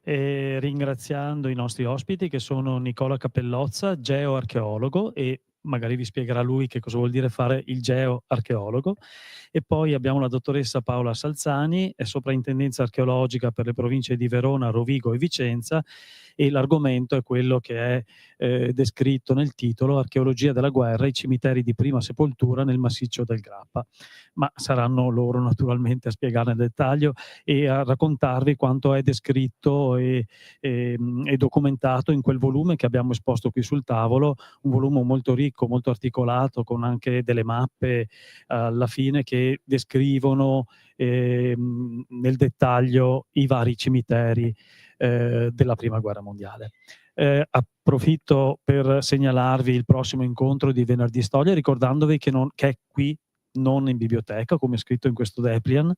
ringraziando i nostri ospiti che sono Nicola Cappellozza, geoarcheologo, e magari vi spiegherà lui che cosa vuol dire fare il geoarcheologo. E poi abbiamo la dottoressa Paola Salzani, è soprintendenza archeologica per le province di Verona, Rovigo e Vicenza, e l'argomento è quello che è descritto nel titolo: Archeologia della guerra, i cimiteri di prima sepoltura nel massiccio del Grappa. Ma saranno loro naturalmente a spiegare nel dettaglio e a raccontarvi quanto è descritto e documentato in quel volume che abbiamo esposto qui sul tavolo, un volume molto ricco, molto articolato, con anche delle mappe alla fine che descrivono nel dettaglio i vari cimiteri della Prima Guerra Mondiale. Approfitto per segnalarvi il prossimo incontro di Venerdì Storia, ricordandovi che è qui, non in biblioteca, come è scritto in questo Deplian,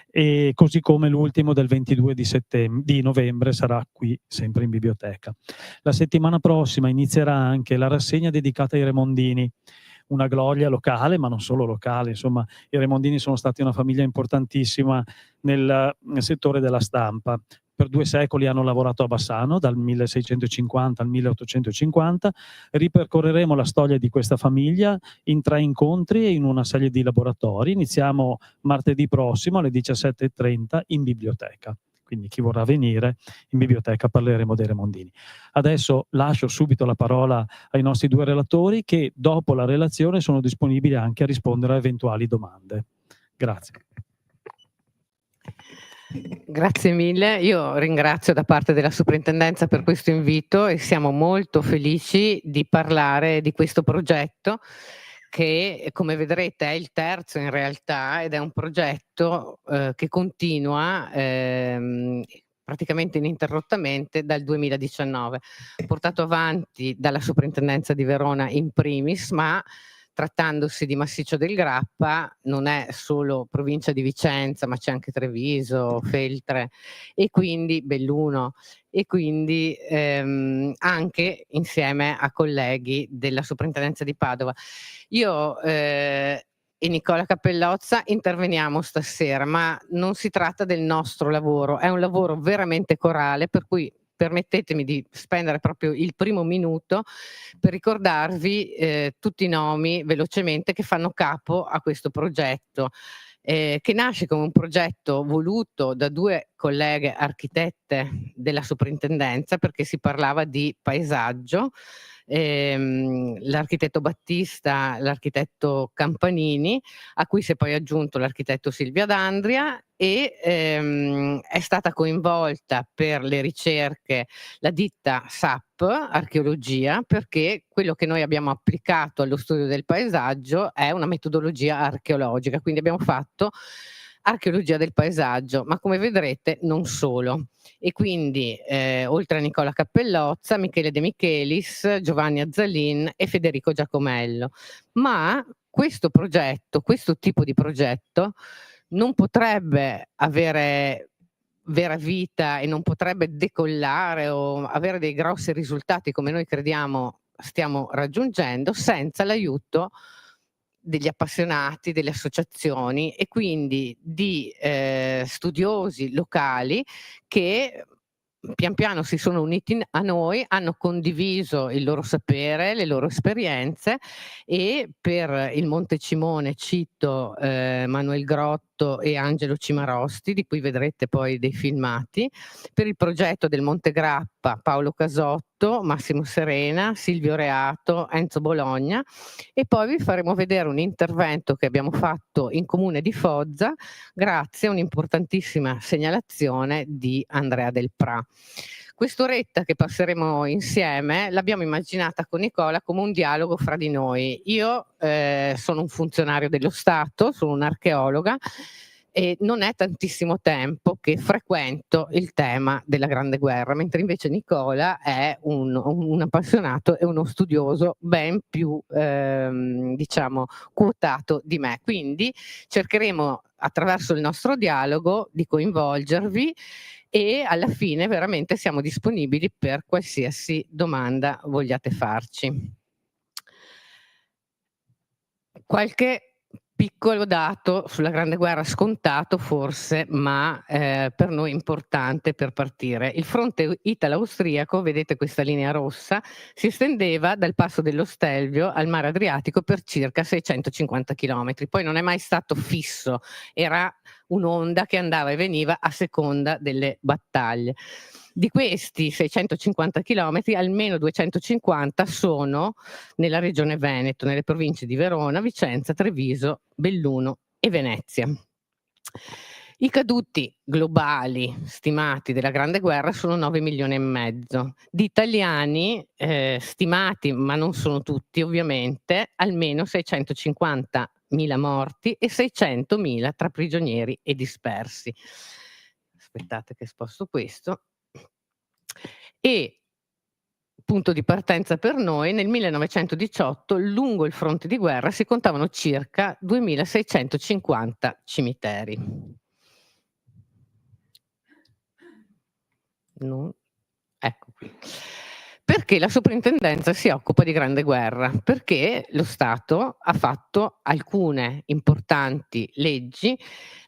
e così come l'ultimo del 22 di novembre sarà qui, sempre in biblioteca. La settimana prossima inizierà anche la rassegna dedicata ai Remondini, una gloria locale, ma non solo locale, insomma, i Remondini sono stati una famiglia importantissima nel settore della stampa. Per 2 secoli hanno lavorato a Bassano, dal 1650 al 1850. Ripercorreremo la storia di questa famiglia in 3 incontri e in una serie di laboratori. Iniziamo martedì prossimo alle 17:30 in biblioteca. Quindi chi vorrà venire, in biblioteca parleremo dei Remondini. Adesso lascio subito la parola ai nostri 2 relatori che dopo la relazione sono disponibili anche a rispondere a eventuali domande. Grazie. Grazie mille, io ringrazio da parte della Soprintendenza per questo invito e siamo molto felici di parlare di questo progetto che, come vedrete, è il terzo in realtà, ed è un progetto che continua praticamente ininterrottamente dal 2019, portato avanti dalla Soprintendenza di Verona in primis, ma trattandosi di Massiccio del Grappa non è solo provincia di Vicenza, ma c'è anche Treviso, Feltre e quindi Belluno, e quindi anche insieme a colleghi della Soprintendenza di Padova. Io e Nicola Cappellozza interveniamo stasera, ma non si tratta del nostro lavoro, è un lavoro veramente corale, per cui permettetemi di spendere proprio il primo minuto per ricordarvi tutti i nomi velocemente che fanno capo a questo progetto, che nasce come un progetto voluto da 2 colleghe architette della Soprintendenza, perché si parlava di paesaggio, l'architetto Battista, l'architetto Campanini, a cui si è poi aggiunto l'architetto Silvia D'Andria, e è stata coinvolta per le ricerche la ditta SAP Archeologia, perché quello che noi abbiamo applicato allo studio del paesaggio è una metodologia archeologica, quindi abbiamo fatto archeologia del paesaggio, ma come vedrete non solo. E quindi oltre a Nicola Cappellozza, Michele De Michelis, Giovanni Azzalin e Federico Giacomello. Ma questo progetto, questo tipo di progetto non potrebbe avere vera vita e non potrebbe decollare o avere dei grossi risultati come noi crediamo stiamo raggiungendo senza l'aiuto degli appassionati, delle associazioni e quindi di studiosi locali che pian piano si sono uniti a noi, hanno condiviso il loro sapere, le loro esperienze, e per il Monte Cimone cito Manuel Grotto e Angelo Cimarosti, di cui vedrete poi dei filmati, per il progetto del Monte Grappa Paolo Casotto, Massimo Serena, Silvio Reato, Enzo Bologna, e poi vi faremo vedere un intervento che abbiamo fatto in comune di Foggia grazie a un'importantissima segnalazione di Andrea Del Pra. Quest'oretta che passeremo insieme l'abbiamo immaginata con Nicola come un dialogo fra di noi. Io sono un funzionario dello Stato, sono un'archeologa e non è tantissimo tempo che frequento il tema della Grande Guerra, mentre invece Nicola è un appassionato e uno studioso ben più diciamo quotato di me. Quindi cercheremo attraverso il nostro dialogo di coinvolgervi e alla fine veramente siamo disponibili per qualsiasi domanda vogliate farci. Qualche piccolo dato sulla Grande Guerra, scontato forse, ma per noi importante per partire. Il fronte italo-austriaco, vedete questa linea rossa, si estendeva dal passo dello Stelvio al mare Adriatico per circa 650 chilometri. Poi non è mai stato fisso, era un'onda che andava e veniva a seconda delle battaglie. Di questi 650 chilometri, almeno 250 sono nella regione Veneto, nelle province di Verona, Vicenza, Treviso, Belluno e Venezia. I caduti globali stimati della Grande Guerra sono 9 milioni e mezzo. Di italiani stimati, ma non sono tutti ovviamente, almeno 650.000 morti e 600.000 tra prigionieri e dispersi. Aspettate che sposto questo. E punto di partenza per noi, nel 1918 lungo il fronte di guerra si contavano circa 2650 cimiteri. No, ecco qui. Perché la soprintendenza si occupa di Grande Guerra? Perché lo Stato ha fatto alcune importanti leggi,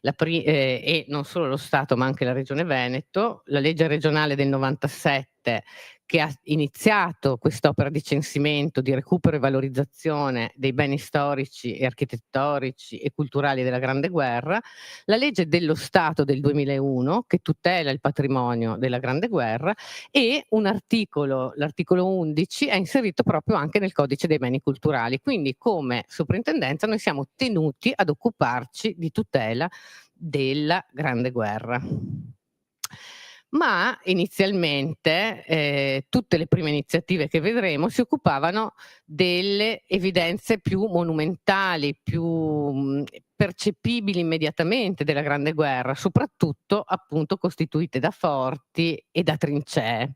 e non solo lo Stato ma anche la Regione Veneto, la legge regionale del 97 che ha iniziato quest'opera di censimento, di recupero e valorizzazione dei beni storici e architettonici e culturali della Grande Guerra, la legge dello Stato del 2001 che tutela il patrimonio della Grande Guerra e un articolo, l'articolo 11, è inserito proprio anche nel codice dei beni culturali. Quindi come soprintendenza noi siamo tenuti ad occuparci di tutela della Grande Guerra. Ma inizialmente tutte le prime iniziative che vedremo si occupavano delle evidenze più monumentali, più percepibili immediatamente della Grande Guerra, soprattutto appunto costituite da forti e da trincee.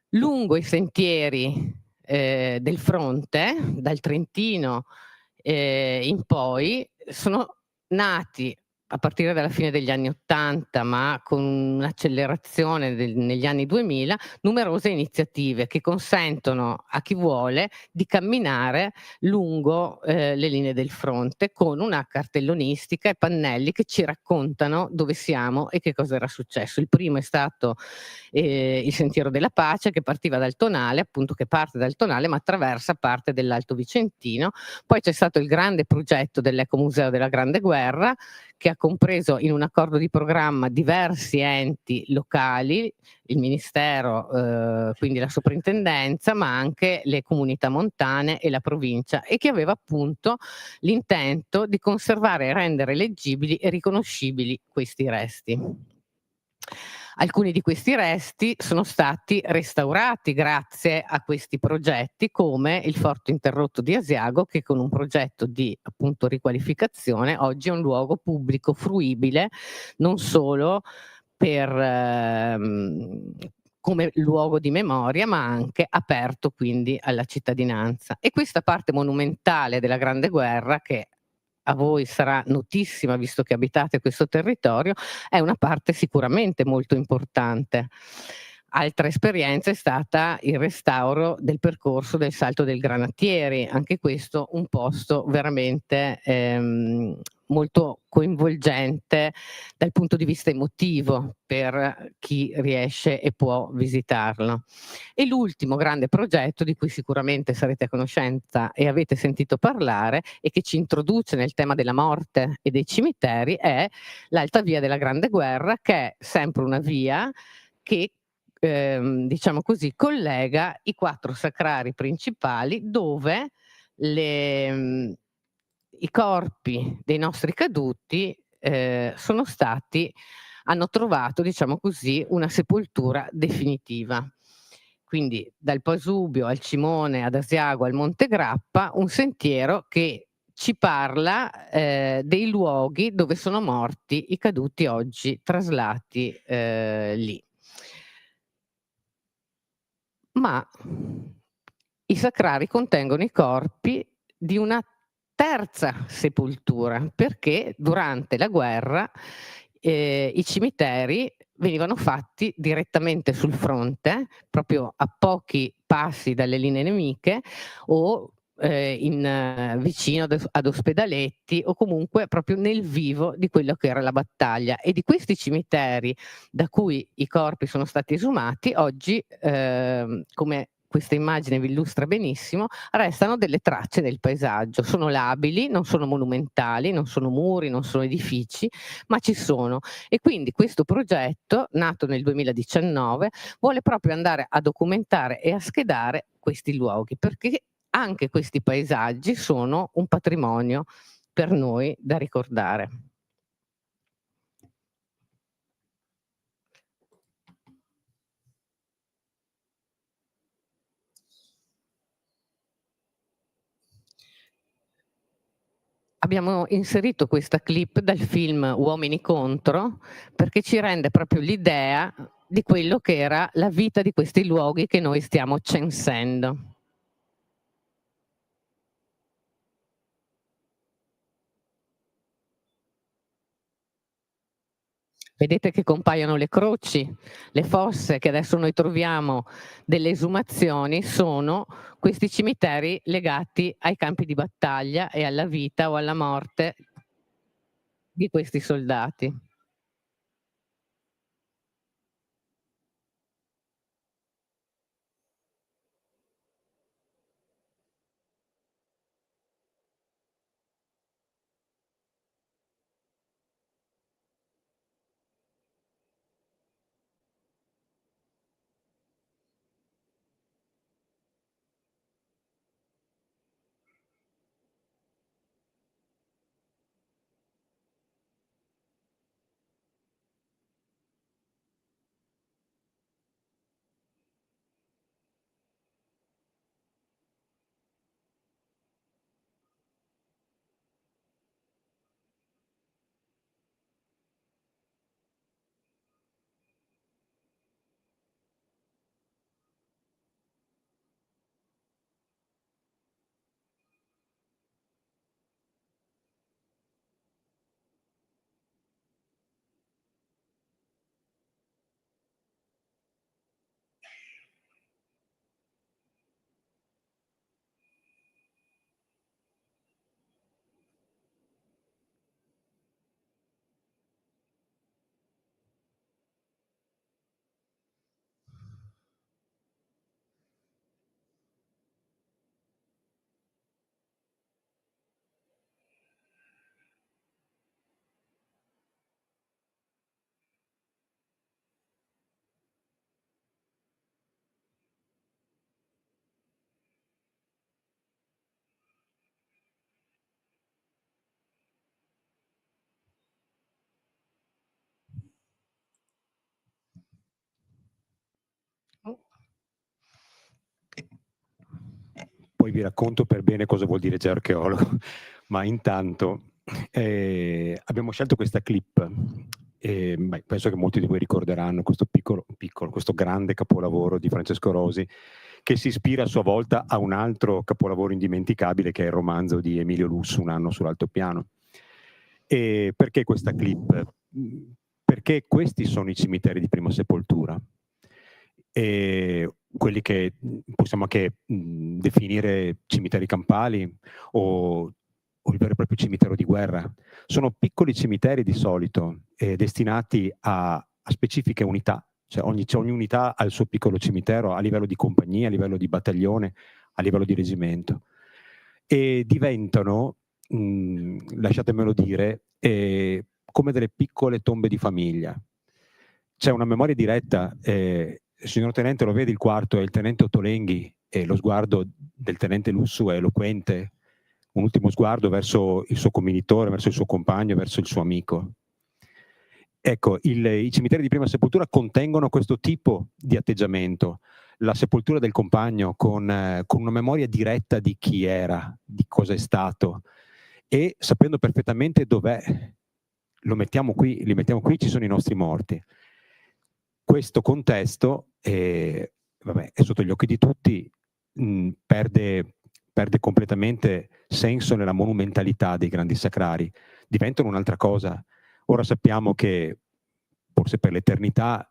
Lungo i sentieri del fronte, dal Trentino in poi, sono nati a partire dalla fine degli anni '80, ma con un'accelerazione negli anni 2000, numerose iniziative che consentono a chi vuole di camminare lungo le linee del fronte con una cartellonistica e pannelli che ci raccontano dove siamo e che cosa era successo. Il primo è stato il Sentiero della Pace, che partiva dal Tonale, appunto che parte dal Tonale ma attraversa parte dell'Alto Vicentino. Poi c'è stato il grande progetto dell'Ecomuseo della Grande Guerra, che ha compreso in un accordo di programma diversi enti locali, il Ministero, quindi la Soprintendenza, ma anche le comunità montane e la provincia, e che aveva appunto l'intento di conservare e rendere leggibili e riconoscibili questi resti. Alcuni di questi resti sono stati restaurati grazie a questi progetti, come il Forte Interrotto di Asiago, che con un progetto di appunto riqualificazione oggi è un luogo pubblico fruibile non solo per come luogo di memoria, ma anche aperto quindi alla cittadinanza. E questa parte monumentale della Grande Guerra, che a voi sarà notissima visto che abitate questo territorio, è una parte sicuramente molto importante. Altra esperienza è stata il restauro del percorso del Salto del Granatieri, anche questo un posto veramente molto coinvolgente dal punto di vista emotivo per chi riesce e può visitarlo. E l'ultimo grande progetto di cui sicuramente sarete a conoscenza e avete sentito parlare e che ci introduce nel tema della morte e dei cimiteri è l'Alta Via della Grande Guerra, che è sempre una via che diciamo così, collega i 4 sacrari principali dove i corpi dei nostri caduti hanno trovato, diciamo così, una sepoltura definitiva. Quindi dal Pasubio al Cimone, ad Asiago, al Monte Grappa, un sentiero che ci parla dei luoghi dove sono morti i caduti oggi traslati lì. Ma i sacrari contengono i corpi di una terza sepoltura, perché durante la guerra i cimiteri venivano fatti direttamente sul fronte, proprio a pochi passi dalle linee nemiche, o vicino ad ospedaletti o comunque proprio nel vivo di quello che era la battaglia. E di questi cimiteri da cui i corpi sono stati esumati, oggi, come questa immagine vi illustra benissimo, restano delle tracce nel paesaggio. Sono labili, non sono monumentali, non sono muri, non sono edifici, ma ci sono. E quindi questo progetto, nato nel 2019, vuole proprio andare a documentare e a schedare questi luoghi, perché anche questi paesaggi sono un patrimonio per noi da ricordare. Abbiamo inserito questa clip dal film Uomini contro, perché ci rende proprio l'idea di quello che era la vita di questi luoghi che noi stiamo censendo. Vedete che compaiono le croci, le fosse che adesso noi troviamo delle esumazioni sono questi cimiteri legati ai campi di battaglia e alla vita o alla morte di questi soldati. Poi vi racconto per bene cosa vuol dire geoarcheologo, ma intanto abbiamo scelto questa clip. Penso che molti di voi ricorderanno questo questo grande capolavoro di Francesco Rosi, che si ispira a sua volta a un altro capolavoro indimenticabile che è il romanzo di Emilio Lussu, Un anno sull'altopiano. E perché questa clip? Perché questi sono i cimiteri di prima sepoltura. E quelli che possiamo anche definire cimiteri campali o il vero e proprio cimitero di guerra. Sono piccoli cimiteri di solito destinati a specifiche unità, cioè ogni unità ha il suo piccolo cimitero a livello di compagnia, a livello di battaglione, a livello di reggimento. E diventano, lasciatemelo dire, come delle piccole tombe di famiglia. C'è una memoria diretta, il signor tenente lo vede, il quarto è il tenente Ottolenghi e lo sguardo del tenente Lussu è eloquente, un ultimo sguardo verso il suo committitore, verso il suo compagno, verso il suo amico. Ecco, i cimiteri di prima sepoltura contengono questo tipo di atteggiamento, la sepoltura del compagno con una memoria diretta di chi era, di cosa è stato e sapendo perfettamente dov'è. Li mettiamo qui, ci sono i nostri morti. Questo contesto, è sotto gli occhi di tutti, perde completamente senso nella monumentalità dei grandi sacrari, diventano un'altra cosa. Ora sappiamo che, forse per l'eternità,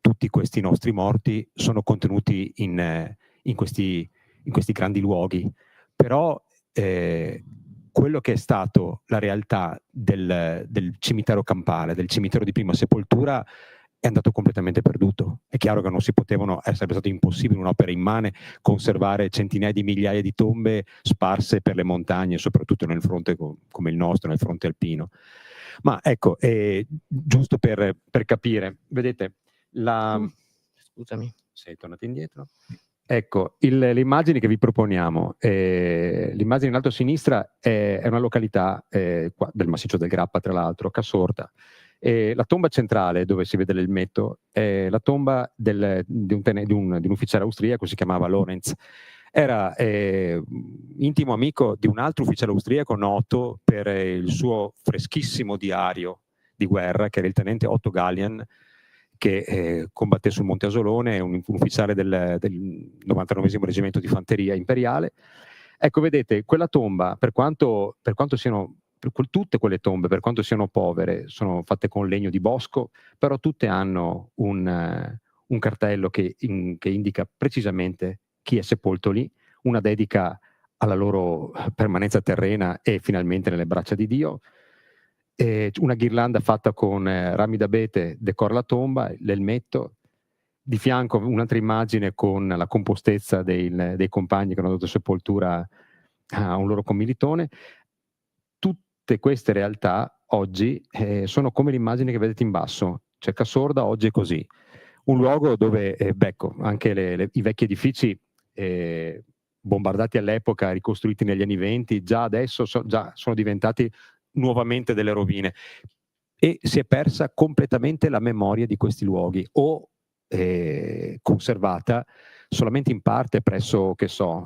tutti questi nostri morti sono contenuti in questi grandi luoghi, però quello che è stato la realtà del cimitero campale, del cimitero di prima sepoltura, è andato completamente perduto. È chiaro che non si potevano, sarebbe stato impossibile, un'opera immane, conservare centinaia di migliaia di tombe sparse per le montagne, soprattutto nel fronte come il nostro, nel fronte alpino. Ma ecco, giusto per capire, vedete, scusami. sei tornato indietro? Ecco, le immagini che vi proponiamo, l'immagine in alto a sinistra è una località qua, del massiccio del Grappa, tra l'altro, Casorda. La tomba centrale, dove si vede l'elmetto, è la tomba di un ufficiale austriaco, si chiamava Lorenz. Era intimo amico di un altro ufficiale austriaco noto per il suo freschissimo diario di guerra, che era il tenente Otto Gallian, che combatté sul Monte Asolone, un ufficiale del 99esimo reggimento di fanteria imperiale. Ecco, vedete, quella tomba, per quanto siano, tutte quelle tombe, per quanto siano povere, sono fatte con legno di bosco, però tutte hanno un cartello che indica precisamente chi è sepolto lì, una dedica alla loro permanenza terrena e finalmente nelle braccia di Dio. Una ghirlanda fatta con rami d'abete decora la tomba, l'elmetto. Di fianco un'altra immagine con la compostezza dei compagni che hanno dato sepoltura a un loro commilitone. Tutte queste realtà oggi sono come l'immagine che vedete in basso, cioè Casorda oggi è così. Un luogo dove ecco, anche i vecchi edifici bombardati all'epoca, ricostruiti negli anni '20, già adesso sono diventati nuovamente delle rovine, e si è persa completamente la memoria di questi luoghi, o conservata solamente in parte presso, che so,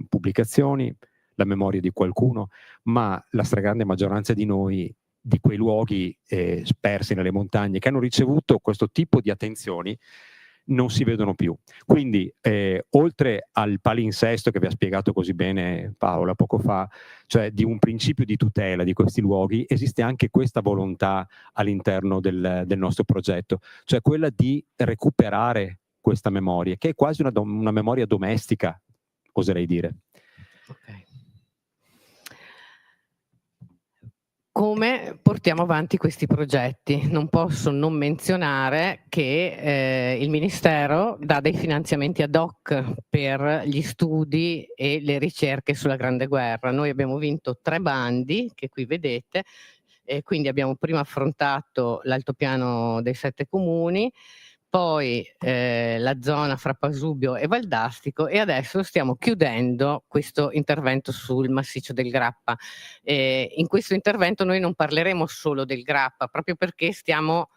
pubblicazioni, la memoria di qualcuno, ma la stragrande maggioranza di noi, di quei luoghi spersi nelle montagne, che hanno ricevuto questo tipo di attenzioni, non si vedono più. Quindi oltre al palinsesto che vi ha spiegato così bene Paola poco fa, cioè di un principio di tutela di questi luoghi, esiste anche questa volontà all'interno del nostro progetto, cioè quella di recuperare questa memoria, che è quasi una memoria domestica, oserei dire. Okay. Come portiamo avanti questi progetti? Non posso non menzionare che il Ministero dà dei finanziamenti ad hoc per gli studi e le ricerche sulla Grande Guerra. Noi abbiamo vinto 3 bandi, che qui vedete, e quindi abbiamo prima affrontato l'altopiano dei 7 comuni, poi la zona fra Pasubio e Valdastico, e adesso stiamo chiudendo questo intervento sul massiccio del Grappa. In questo intervento noi non parleremo solo del Grappa, proprio perché stiamo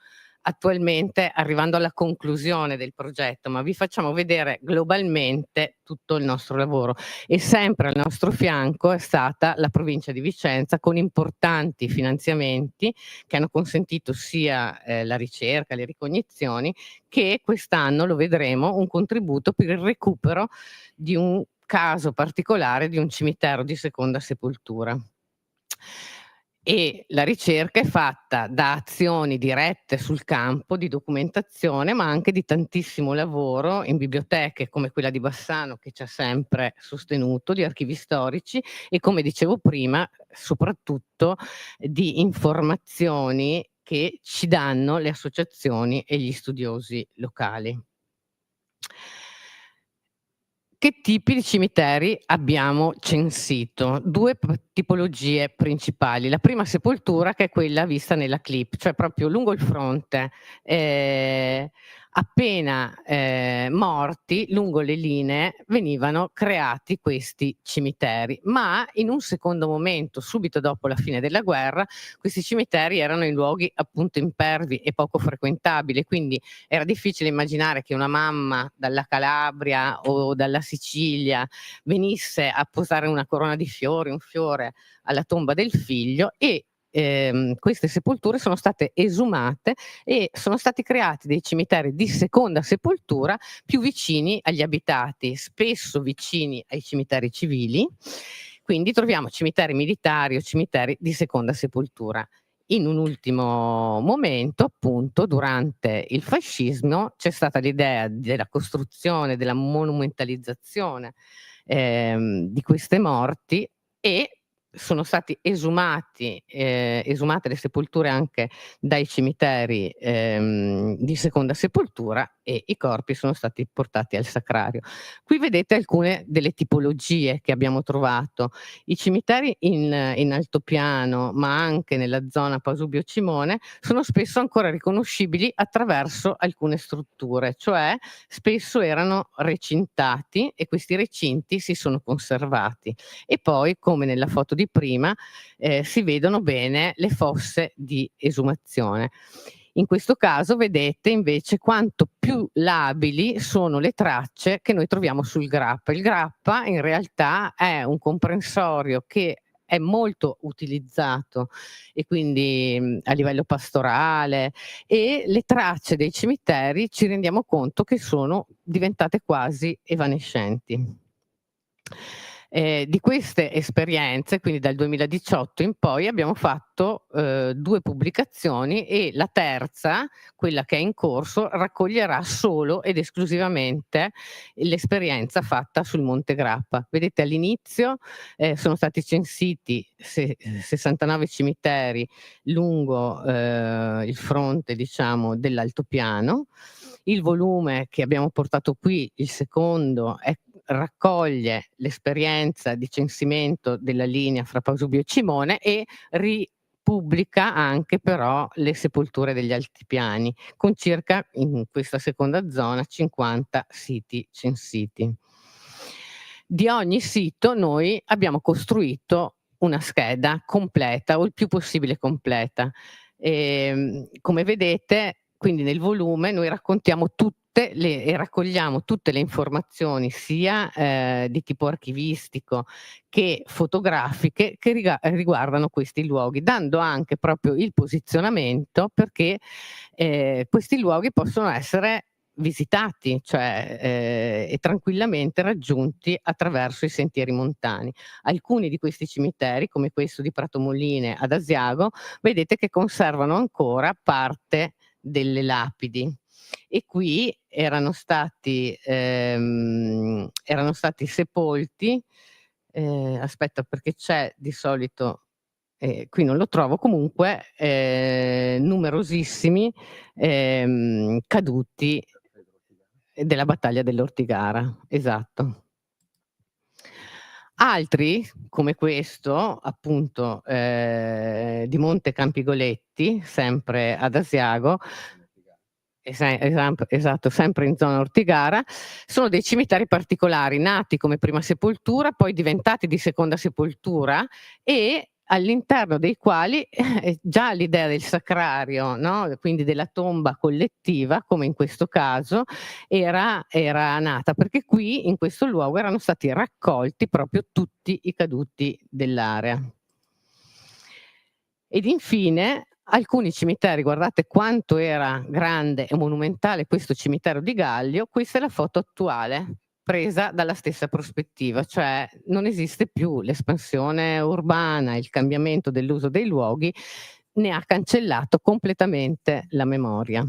attualmente arrivando alla conclusione del progetto, ma vi facciamo vedere globalmente tutto il nostro lavoro. E sempre al nostro fianco è stata la provincia di Vicenza, con importanti finanziamenti che hanno consentito sia la ricerca, le ricognizioni, che quest'anno, lo vedremo, un contributo per il recupero di un caso particolare di un cimitero di seconda sepoltura. E la ricerca è fatta da azioni dirette sul campo di documentazione, ma anche di tantissimo lavoro in biblioteche come quella di Bassano, che ci ha sempre sostenuto, di archivi storici, e, come dicevo prima, soprattutto di informazioni che ci danno le associazioni e gli studiosi locali. Che tipi di cimiteri abbiamo censito? 2 tipologie principali. La prima sepoltura, che è quella vista nella clip, cioè proprio lungo il fronte, appena morti, lungo le linee venivano creati questi cimiteri, ma in un secondo momento, subito dopo la fine della guerra, questi cimiteri erano in luoghi appunto impervi e poco frequentabili, quindi era difficile immaginare che una mamma dalla Calabria o dalla Sicilia venisse a posare una corona di fiori, un fiore alla tomba del figlio, e queste sepolture sono state esumate e sono stati creati dei cimiteri di seconda sepoltura più vicini agli abitati, spesso vicini ai cimiteri civili. Quindi troviamo cimiteri militari o cimiteri di seconda sepoltura. In un ultimo momento, appunto, durante il fascismo, c'è stata l'idea della costruzione, della monumentalizzazione di queste morti, e sono stati esumate le sepolture anche dai cimiteri di seconda sepoltura, e i corpi sono stati portati al sacrario. Qui vedete alcune delle tipologie che abbiamo trovato. I cimiteri in altopiano, ma anche nella zona Pasubio Cimone, sono spesso ancora riconoscibili attraverso alcune strutture, cioè spesso erano recintati e questi recinti si sono conservati. E poi, come nella foto di prima, si vedono bene le fosse di esumazione. In questo caso vedete invece quanto più labili sono le tracce che noi troviamo sul grappa. Il grappa in realtà è un comprensorio che è molto utilizzato, e quindi a livello pastorale, e le tracce dei cimiteri ci rendiamo conto che sono diventate quasi evanescenti. Di queste esperienze, quindi dal 2018 in poi, abbiamo fatto 2 pubblicazioni, e la terza, quella che è in corso, raccoglierà solo ed esclusivamente l'esperienza fatta sul Monte Grappa. Vedete all'inizio sono stati censiti 69 cimiteri lungo il fronte, diciamo, dell'altopiano. Il volume che abbiamo portato qui, il secondo, raccoglie l'esperienza di censimento della linea fra Pasubio e Cimone, e ripubblica anche però le sepolture degli altipiani, con circa, in questa seconda zona, 50 siti censiti. Di ogni sito noi abbiamo costruito una scheda completa, o il più possibile completa. Come vedete, quindi nel volume noi raccontiamo e raccogliamo tutte le informazioni, sia di tipo archivistico che fotografiche, che riguardano questi luoghi, dando anche proprio il posizionamento, perché questi luoghi possono essere visitati, cioè e tranquillamente raggiunti attraverso i sentieri montani. Alcuni di questi cimiteri, come questo di Pratomoline ad Asiago, vedete che conservano ancora parte delle lapidi, e qui erano stati sepolti, aspetta, perché c'è di solito, qui non lo trovo, comunque numerosissimi caduti della battaglia dell'Ortigara, esatto. Altri, come questo, appunto, di Monte Campigoletti, sempre ad Asiago, esatto, sempre in zona Ortigara, sono dei cimiteri particolari, nati come prima sepoltura, poi diventati di seconda sepoltura, e all'interno dei quali già l'idea del sacrario, no, quindi della tomba collettiva, come in questo caso, era nata, perché qui in questo luogo erano stati raccolti proprio tutti i caduti dell'area. Ed infine alcuni cimiteri, guardate quanto era grande e monumentale questo cimitero di Gallio. Questa è la foto attuale, presa dalla stessa prospettiva, cioè non esiste più l'espansione urbana, il cambiamento dell'uso dei luoghi ne ha cancellato completamente la memoria.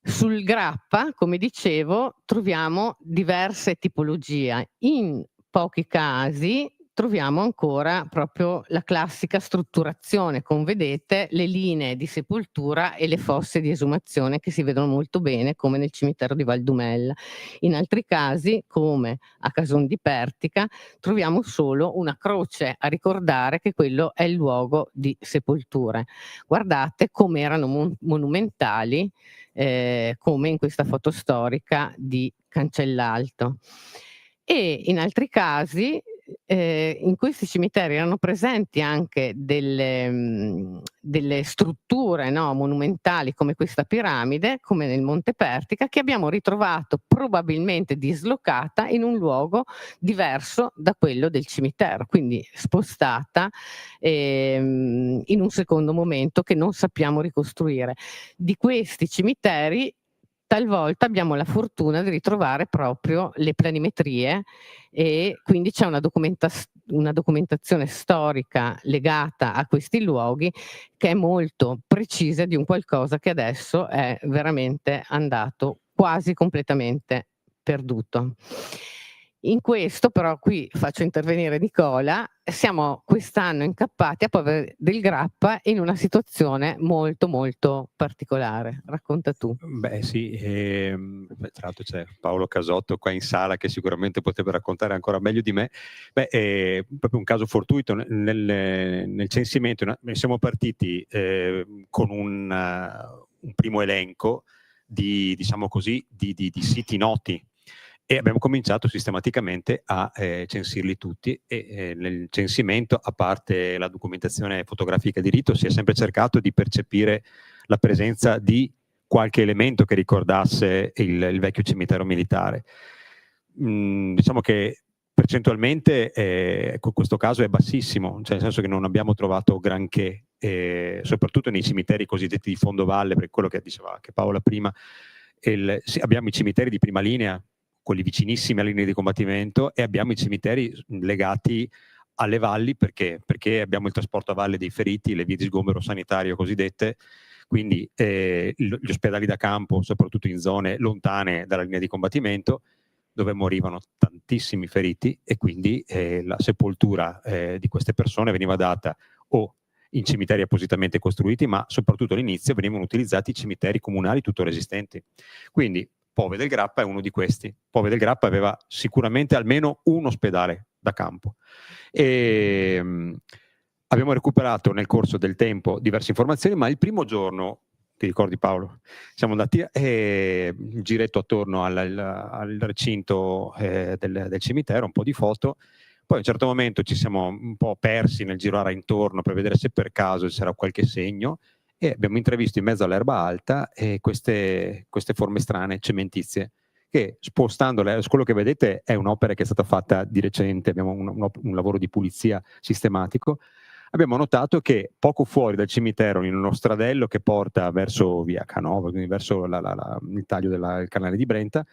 Sul Grappa, come dicevo, troviamo diverse tipologie. In pochi casi troviamo ancora proprio la classica strutturazione, con, vedete, le linee di sepoltura e le fosse di esumazione che si vedono molto bene, come nel cimitero di Valdumella. In altri casi, come a Cason di Pertica, troviamo solo una croce a ricordare che quello è il luogo di sepolture. Guardate come erano monumentali, come in questa foto storica di Cancellalto. E in altri casi, in questi cimiteri erano presenti anche delle strutture, no, monumentali, come questa piramide, come nel Monte Pertica, che abbiamo ritrovato probabilmente dislocata in un luogo diverso da quello del cimitero, quindi spostata in un secondo momento che non sappiamo ricostruire. Di questi cimiteri talvolta abbiamo la fortuna di ritrovare proprio le planimetrie, e quindi c'è una documentazione storica legata a questi luoghi che è molto precisa, di un qualcosa che adesso è veramente andato quasi completamente perduto. In questo però qui faccio intervenire Nicola, siamo quest'anno incappati a Povere del Grappa in una situazione molto, molto particolare. Racconta tu. Beh sì, tra l'altro c'è Paolo Casotto qua in sala che sicuramente potrebbe raccontare ancora meglio di me. Beh, è proprio un caso fortuito nel censimento. Siamo partiti con un primo elenco di, diciamo così, di siti noti e abbiamo cominciato sistematicamente a censirli tutti e nel censimento, a parte la documentazione fotografica di rito, si è sempre cercato di percepire la presenza di qualche elemento che ricordasse il vecchio cimitero militare. Diciamo che percentualmente questo caso è bassissimo, cioè nel senso che non abbiamo trovato granché, soprattutto nei cimiteri cosiddetti di fondovalle, perché quello che diceva anche Paola prima, sì, abbiamo i cimiteri di prima linea, quelli vicinissimi alle linee di combattimento, e abbiamo i cimiteri legati alle valli perché abbiamo il trasporto a valle dei feriti, le vie di sgombero sanitario cosiddette, quindi gli ospedali da campo, soprattutto in zone lontane dalla linea di combattimento, dove morivano tantissimi feriti e quindi la sepoltura di queste persone veniva data o in cimiteri appositamente costruiti, ma soprattutto all'inizio venivano utilizzati i cimiteri comunali tuttora esistenti. Quindi Pove del Grappa è uno di questi. Pove del Grappa aveva sicuramente almeno un ospedale da campo. Abbiamo recuperato nel corso del tempo diverse informazioni, ma il primo giorno, ti ricordi Paolo, siamo andati un giretto attorno al recinto del cimitero, un po' di foto, poi a un certo momento ci siamo un po' persi nel girare intorno per vedere se per caso c'era qualche segno, e abbiamo intravisto in mezzo all'erba alta queste forme strane, cementizie, che spostandole, quello che vedete è un'opera che è stata fatta di recente, abbiamo un lavoro di pulizia sistematico. Abbiamo notato che poco fuori dal cimitero, in uno stradello che porta verso via Canova, quindi verso il taglio del canale di Brenta,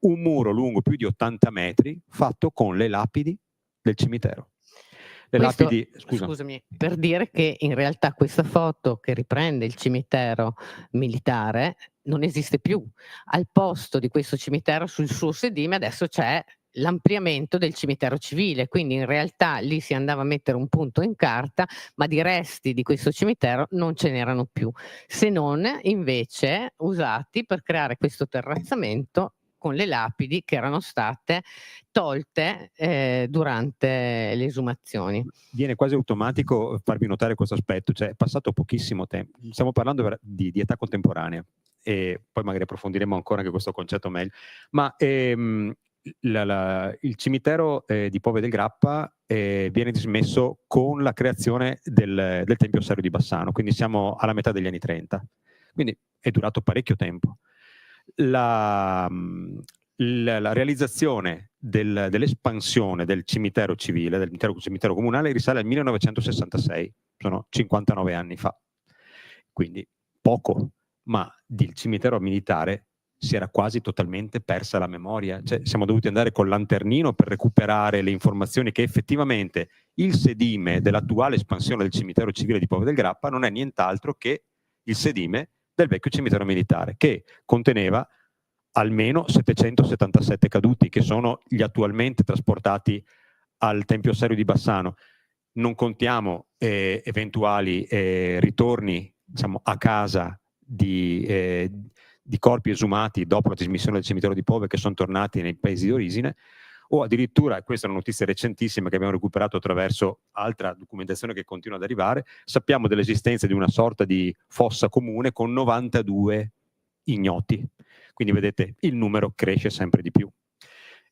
un muro lungo più di 80 metri fatto con le lapidi del cimitero. Le Questo, lapidi, scusami, per dire che in realtà questa foto che riprende il cimitero militare non esiste più. Al posto di questo cimitero, sul suo sedime, adesso c'è l'ampliamento del cimitero civile, quindi in realtà lì si andava a mettere un punto in carta, ma di resti di questo cimitero non ce n'erano più, se non invece usati per creare questo terrazzamento con le lapidi che erano state tolte durante le esumazioni. Viene quasi automatico farvi notare questo aspetto, cioè è passato pochissimo tempo, stiamo parlando di età contemporanea e poi magari approfondiremo ancora anche questo concetto meglio, ma il cimitero di Pove del Grappa viene dismesso con la creazione del Tempio Ossario di Bassano, quindi siamo alla metà degli anni 30, quindi è durato parecchio tempo. La realizzazione dell'espansione del cimitero civile, dell'intero cimitero comunale, risale al 1966, sono 59 anni fa, quindi poco, ma del cimitero militare si era quasi totalmente persa la memoria, cioè siamo dovuti andare col lanternino per recuperare le informazioni che effettivamente il sedime dell'attuale espansione del cimitero civile di Pove del Grappa non è nient'altro che il sedime del vecchio cimitero militare, che conteneva almeno 777 caduti, che sono gli attualmente trasportati al Tempio Ossario di Bassano. Non contiamo eventuali ritorni, diciamo, a casa di corpi esumati dopo la dismissione del cimitero di Pove, che sono tornati nei paesi di origine, o addirittura, questa è una notizia recentissima che abbiamo recuperato attraverso altra documentazione che continua ad arrivare, sappiamo dell'esistenza di una sorta di fossa comune con 92 ignoti. Quindi vedete, il numero cresce sempre di più.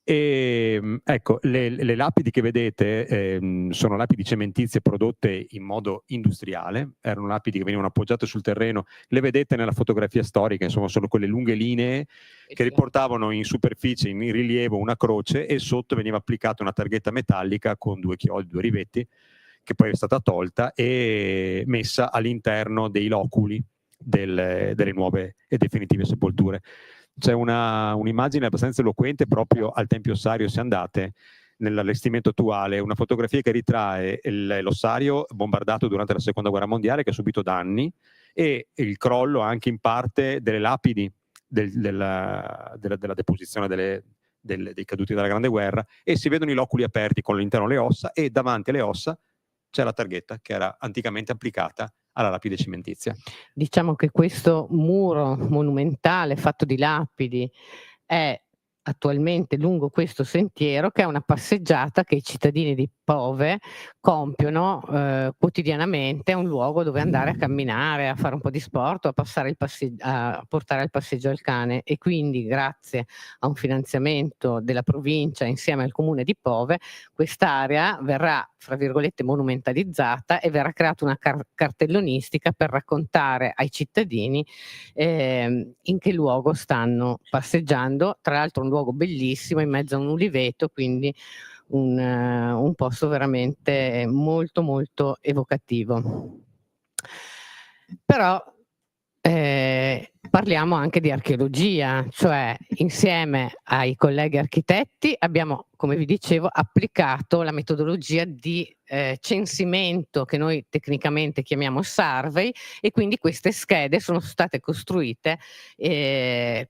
E, ecco, le lapidi che vedete sono lapidi cementizie prodotte in modo industriale, erano lapidi che venivano appoggiate sul terreno, le vedete nella fotografia storica, insomma sono quelle lunghe linee che riportavano in superficie, in rilievo, una croce, e sotto veniva applicata una targhetta metallica con due chiodi, due rivetti, che poi è stata tolta e messa all'interno dei loculi delle nuove e definitive sepolture. C'è un'immagine abbastanza eloquente proprio al Tempio Ossario, se andate nell'allestimento attuale, una fotografia che ritrae l'ossario bombardato durante la seconda guerra mondiale, che ha subito danni, e il crollo anche in parte delle lapidi della deposizione dei caduti della Grande Guerra, e si vedono i loculi aperti con all'interno le ossa, e davanti alle ossa c'è la targhetta che era anticamente applicata alla lapide cementizia. Diciamo che questo muro monumentale fatto di lapidi è attualmente lungo questo sentiero, che è una passeggiata che i cittadini di Pove compiono quotidianamente. È un luogo dove andare a camminare, a fare un po' di sport o a portare al passeggio il cane, e quindi grazie a un finanziamento della provincia insieme al comune di Pove quest'area verrà, fra virgolette, monumentalizzata, e verrà creata una cartellonistica per raccontare ai cittadini in che luogo stanno passeggiando. Tra l'altro un luogo bellissimo in mezzo a un uliveto, quindi un posto veramente molto molto evocativo. Però parliamo anche di archeologia, cioè insieme ai colleghi architetti abbiamo, come vi dicevo, applicato la metodologia di censimento che noi tecnicamente chiamiamo survey, e quindi queste schede sono state costruite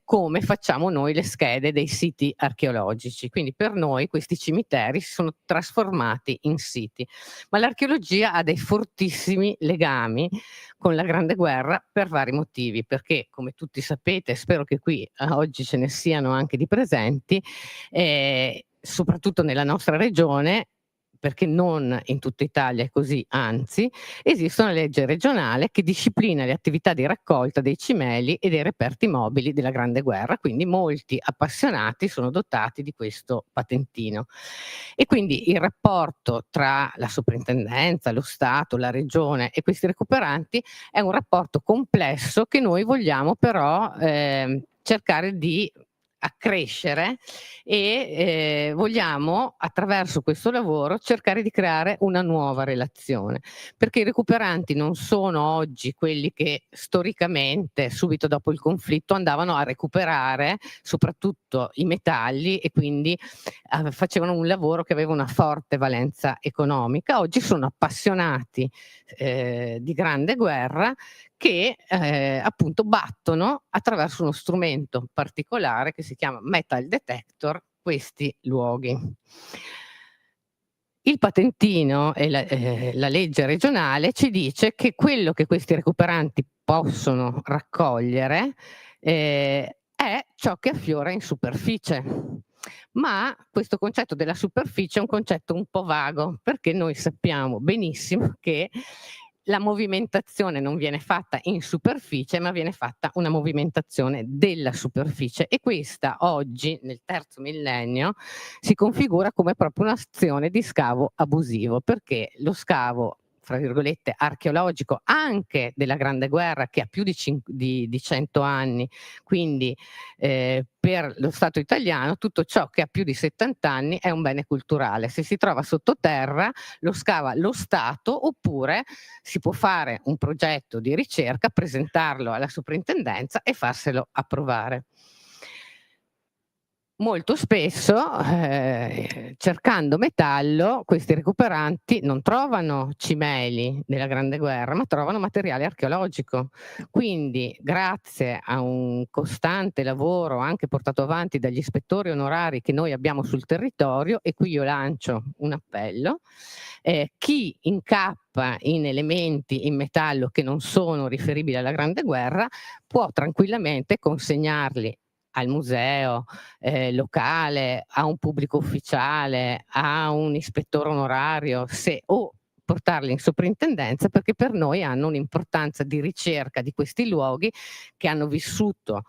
come facciamo noi le schede dei siti archeologici. Quindi per noi questi cimiteri si sono trasformati in siti, ma l'archeologia ha dei fortissimi legami con la Grande Guerra per vari motivi, perché come tutti sapete, spero che qui oggi ce ne siano anche di presenti, soprattutto nella nostra regione, perché non in tutta Italia è così, anzi, esiste una legge regionale che disciplina le attività di raccolta dei cimeli e dei reperti mobili della Grande Guerra, quindi molti appassionati sono dotati di questo patentino. E quindi il rapporto tra la soprintendenza, lo Stato, la regione e questi recuperanti è un rapporto complesso che noi vogliamo però cercare di accrescere, e vogliamo attraverso questo lavoro cercare di creare una nuova relazione, perché i recuperanti non sono oggi quelli che storicamente subito dopo il conflitto andavano a recuperare soprattutto i metalli, e quindi facevano un lavoro che aveva una forte valenza economica. Oggi sono appassionati di Grande Guerra, che appunto battono attraverso uno strumento particolare che si chiama metal detector questi luoghi. Il patentino e la legge regionale ci dice che quello che questi recuperanti possono raccogliere è ciò che affiora in superficie. Ma questo concetto della superficie è un concetto un po' vago, perché noi sappiamo benissimo che la movimentazione non viene fatta in superficie, ma viene fatta una movimentazione della superficie, e questa oggi, nel terzo millennio, si configura come proprio un'azione di scavo abusivo, perché lo scavo, fra virgolette, archeologico anche della Grande Guerra, che ha più di 100 anni, quindi per lo Stato italiano tutto ciò che ha più di 70 anni è un bene culturale. Se si trova sottoterra lo scava lo Stato, oppure si può fare un progetto di ricerca, presentarlo alla soprintendenza e farselo approvare. Molto spesso, cercando metallo, questi recuperanti non trovano cimeli della Grande Guerra, ma trovano materiale archeologico. Quindi, grazie a un costante lavoro anche portato avanti dagli ispettori onorari che noi abbiamo sul territorio, e qui io lancio un appello, chi incappa in elementi in metallo che non sono riferibili alla Grande Guerra può tranquillamente consegnarli al museo locale, a un pubblico ufficiale, a un ispettore onorario, o portarli in soprintendenza, perché per noi hanno un'importanza di ricerca di questi luoghi che hanno vissuto.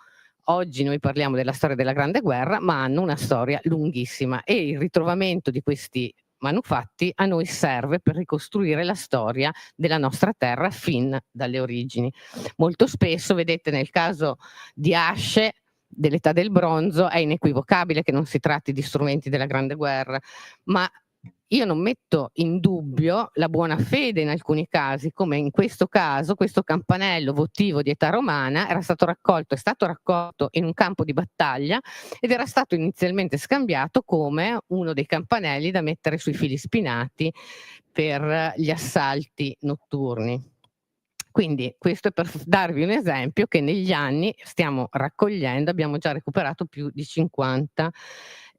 Oggi noi parliamo della storia della Grande Guerra, ma hanno una storia lunghissima, e il ritrovamento di questi manufatti a noi serve per ricostruire la storia della nostra terra fin dalle origini. Molto spesso, vedete, nel caso di asce dell'età del bronzo è inequivocabile che non si tratti di strumenti della Grande Guerra, ma io non metto in dubbio la buona fede in alcuni casi, come in questo caso. Questo campanello votivo di età romana è stato raccolto in un campo di battaglia, ed era stato inizialmente scambiato come uno dei campanelli da mettere sui fili spinati per gli assalti notturni. Quindi questo è per darvi un esempio che negli anni stiamo raccogliendo, abbiamo già recuperato più di 50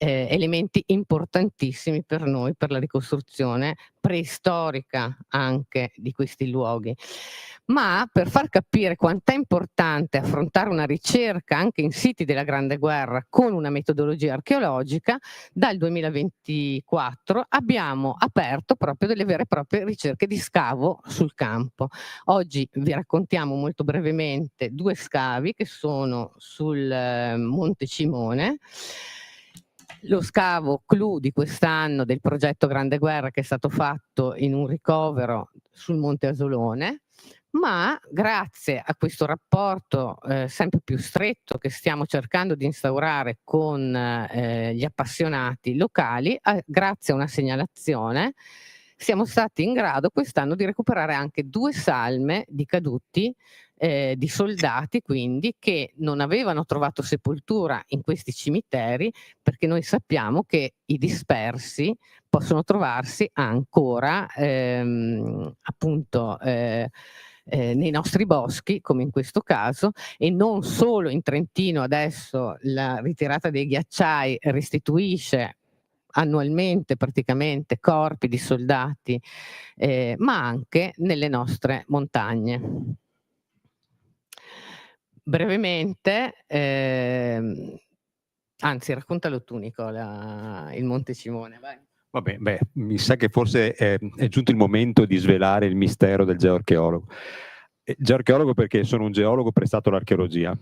elementi importantissimi per noi, per la ricostruzione preistorica anche di questi luoghi. Ma per far capire quant'è importante affrontare una ricerca anche in siti della Grande Guerra con una metodologia archeologica, dal 2024 abbiamo aperto proprio delle vere e proprie ricerche di scavo sul campo. Oggi vi raccontiamo molto brevemente 2 scavi che sono sul Monte Cimone. Lo scavo clou di quest'anno del progetto Grande Guerra, che è stato fatto in un ricovero sul Monte Asolone, ma grazie a questo rapporto sempre più stretto che stiamo cercando di instaurare con gli appassionati locali, grazie a una segnalazione, siamo stati in grado quest'anno di recuperare anche 2 salme di caduti di soldati, quindi, che non avevano trovato sepoltura in questi cimiteri, perché noi sappiamo che i dispersi possono trovarsi ancora appunto nei nostri boschi, come in questo caso, e non solo in Trentino. Adesso la ritirata dei ghiacciai restituisce annualmente praticamente corpi di soldati, ma anche nelle nostre montagne. Brevemente, anzi raccontalo tu Nicola, il Monte Cimone, vai. Vabbè, mi sa che forse è giunto il momento di svelare il mistero del geoarcheologo. Geoarcheologo perché sono un geologo prestato all'archeologia,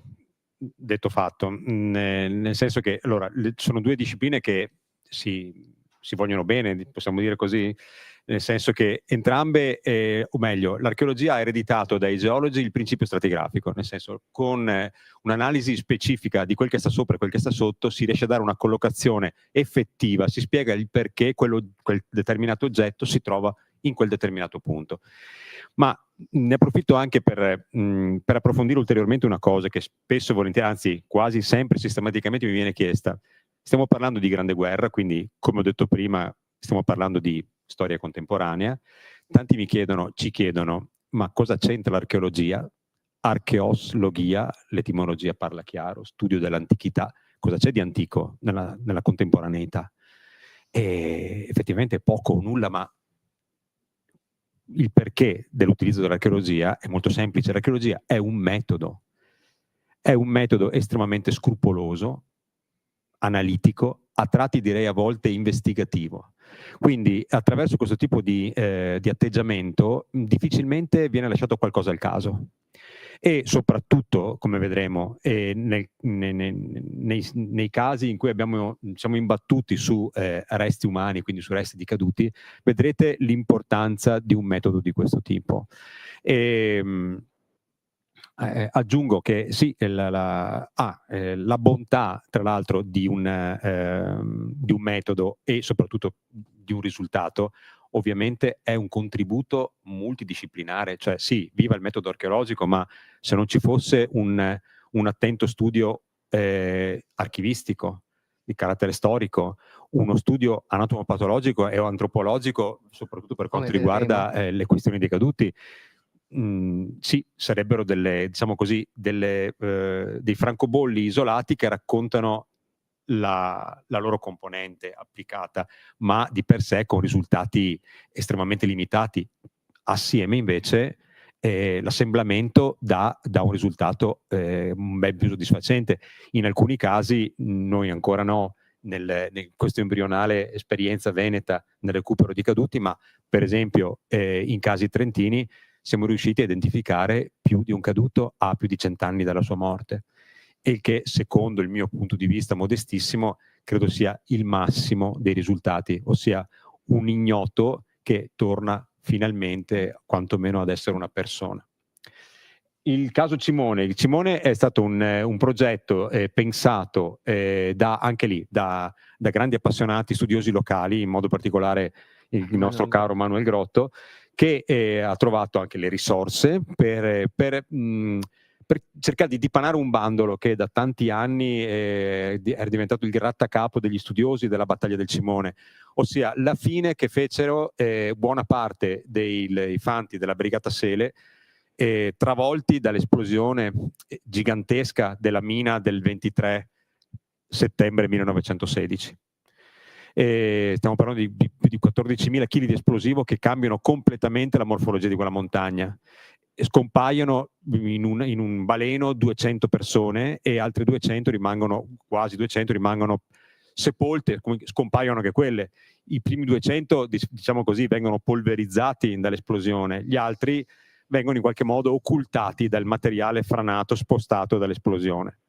detto fatto, nel senso che allora, sono 2 discipline che si vogliono bene, possiamo dire così, nel senso che entrambe, o meglio, l'archeologia ha ereditato dai geologi il principio stratigrafico, nel senso, con un'analisi specifica di quel che sta sopra e quel che sta sotto si riesce a dare una collocazione effettiva, si spiega il perché quel determinato oggetto si trova in quel determinato punto. Ma ne approfitto anche per approfondire ulteriormente una cosa che spesso e volentieri, anzi quasi sempre sistematicamente mi viene chiesta. Stiamo parlando di Grande Guerra, quindi come ho detto prima stiamo parlando di storia contemporanea. Tanti ci chiedono, ma cosa c'entra l'archeologia? Archeoslogia, l'etimologia parla chiaro, studio dell'antichità. Cosa c'è di antico nella contemporaneità? E effettivamente poco o nulla, ma il perché dell'utilizzo dell'archeologia è molto semplice. L'archeologia è un metodo estremamente scrupoloso, analitico, a tratti direi a volte investigativo. Quindi attraverso questo tipo di atteggiamento difficilmente viene lasciato qualcosa al caso. E soprattutto, come vedremo, nei casi in cui siamo imbattuti su resti umani, quindi su resti di caduti, vedrete l'importanza di un metodo di questo tipo. Aggiungo che sì, la bontà, tra l'altro, di un metodo e soprattutto di un risultato, ovviamente è un contributo multidisciplinare, cioè sì, viva il metodo archeologico, ma se non ci fosse un attento studio archivistico di carattere storico, uno studio anatomopatologico e antropologico, soprattutto per quanto riguarda le questioni dei caduti, sì, sarebbero dei francobolli isolati che raccontano la loro componente applicata, ma di per sé con risultati estremamente limitati. Assieme invece l'assemblamento dà un risultato ben più soddisfacente. In alcuni casi noi ancora no, in questa embrionale esperienza veneta nel recupero di caduti, ma per esempio in casi trentini siamo riusciti a identificare più di un caduto a più di 100 anni dalla sua morte, e che secondo il mio punto di vista modestissimo credo sia il massimo dei risultati, ossia un ignoto che torna finalmente quantomeno ad essere una persona. Il caso Cimone. Il Cimone è stato un progetto pensato anche lì da grandi appassionati, studiosi locali, in modo particolare il nostro caro Manuel Grotto, che ha trovato anche le risorse per cercare di dipanare un bandolo che da tanti anni era diventato il grattacapo degli studiosi della battaglia del Cimone, ossia la fine che fecero buona parte dei fanti della Brigata Sele, travolti dall'esplosione gigantesca della mina del 23 settembre 1916. Stiamo parlando di più di 14.000 kg di esplosivo che cambiano completamente la morfologia di quella montagna. Scompaiono in un baleno 200 persone e altre 200 rimangono, quasi 200 rimangono sepolte, scompaiono anche quelle. I primi 200, diciamo così, vengono polverizzati dall'esplosione, gli altri vengono in qualche modo occultati dal materiale franato, spostato dall'esplosione.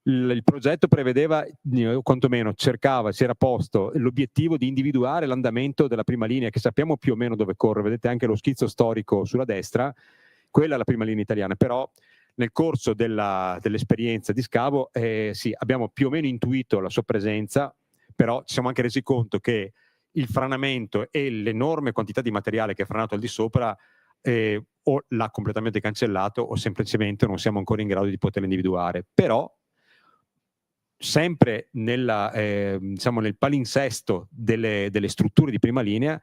Il progetto prevedeva, o quantomeno cercava, si era posto l'obiettivo di individuare l'andamento della prima linea, che sappiamo più o meno dove corre. Vedete anche lo schizzo storico sulla destra, quella è la prima linea italiana, però nel corso dell'esperienza di scavo sì, abbiamo più o meno intuito la sua presenza, però ci siamo anche resi conto che il franamento e l'enorme quantità di materiale che è franato al di sopra o l'ha completamente cancellato o semplicemente non siamo ancora in grado di poterlo individuare. Però sempre diciamo nel palinsesto delle strutture di prima linea,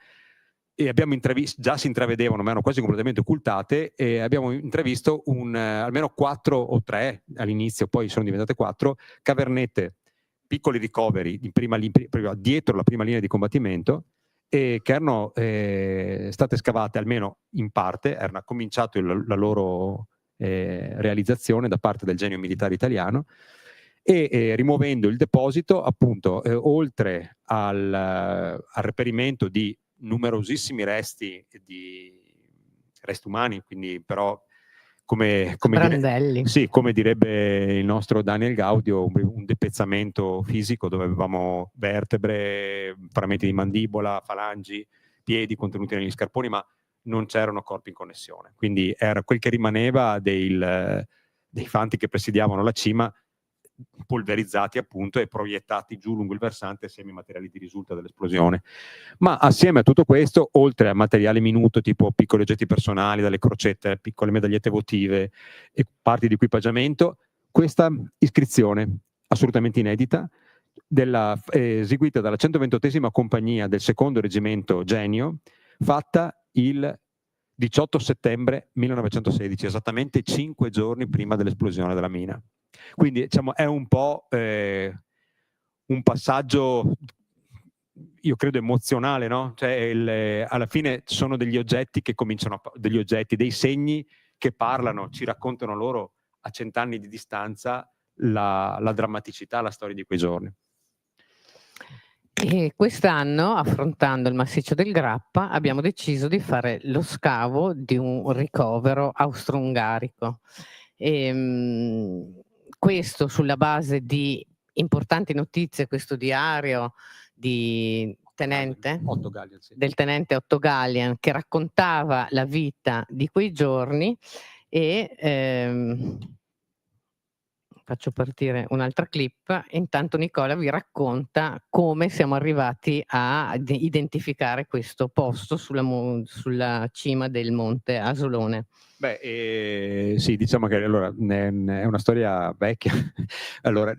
e abbiamo già si intravedevano, ma erano quasi completamente occultate, e abbiamo intravisto almeno 4 o 3 all'inizio, poi sono diventate 4 cavernette, piccoli ricoveri dietro la prima linea di combattimento, che erano state scavate almeno in parte, era cominciato la loro realizzazione da parte del genio militare italiano, e rimuovendo il deposito, appunto, oltre al reperimento di numerosissimi resti umani, quindi però come direbbe il nostro Daniel Gaudio, un depezzamento fisico dove avevamo vertebre, frammenti di mandibola, falangi, piedi contenuti negli scarponi, ma non c'erano corpi in connessione. Quindi era quel che rimaneva dei fanti che presidiavano la cima, polverizzati appunto e proiettati giù lungo il versante assieme ai materiali di risulta dell'esplosione. Ma assieme a tutto questo, oltre a materiale minuto tipo piccoli oggetti personali, dalle crocette, piccole medagliette votive e parti di equipaggiamento, questa iscrizione assolutamente inedita eseguita dalla 128esima compagnia del secondo reggimento Genio, fatta il 18 settembre 1916, esattamente 5 giorni prima dell'esplosione della mina. Quindi diciamo è un po' un passaggio, io credo emozionale, no? Cioè alla fine sono degli oggetti che cominciano dei segni che parlano, ci raccontano loro a 100 anni di distanza la drammaticità, la storia di quei giorni. E quest'anno, affrontando il massiccio del Grappa, abbiamo deciso di fare lo scavo di un ricovero austro-ungarico. Questo sulla base di importanti notizie, questo diario di del tenente Otto Gallian, che raccontava la vita di quei giorni, e faccio partire un'altra clip. Intanto Nicola vi racconta come siamo arrivati a identificare questo posto sulla cima del Monte Asolone. Beh, sì, diciamo che allora è una storia vecchia. Allora,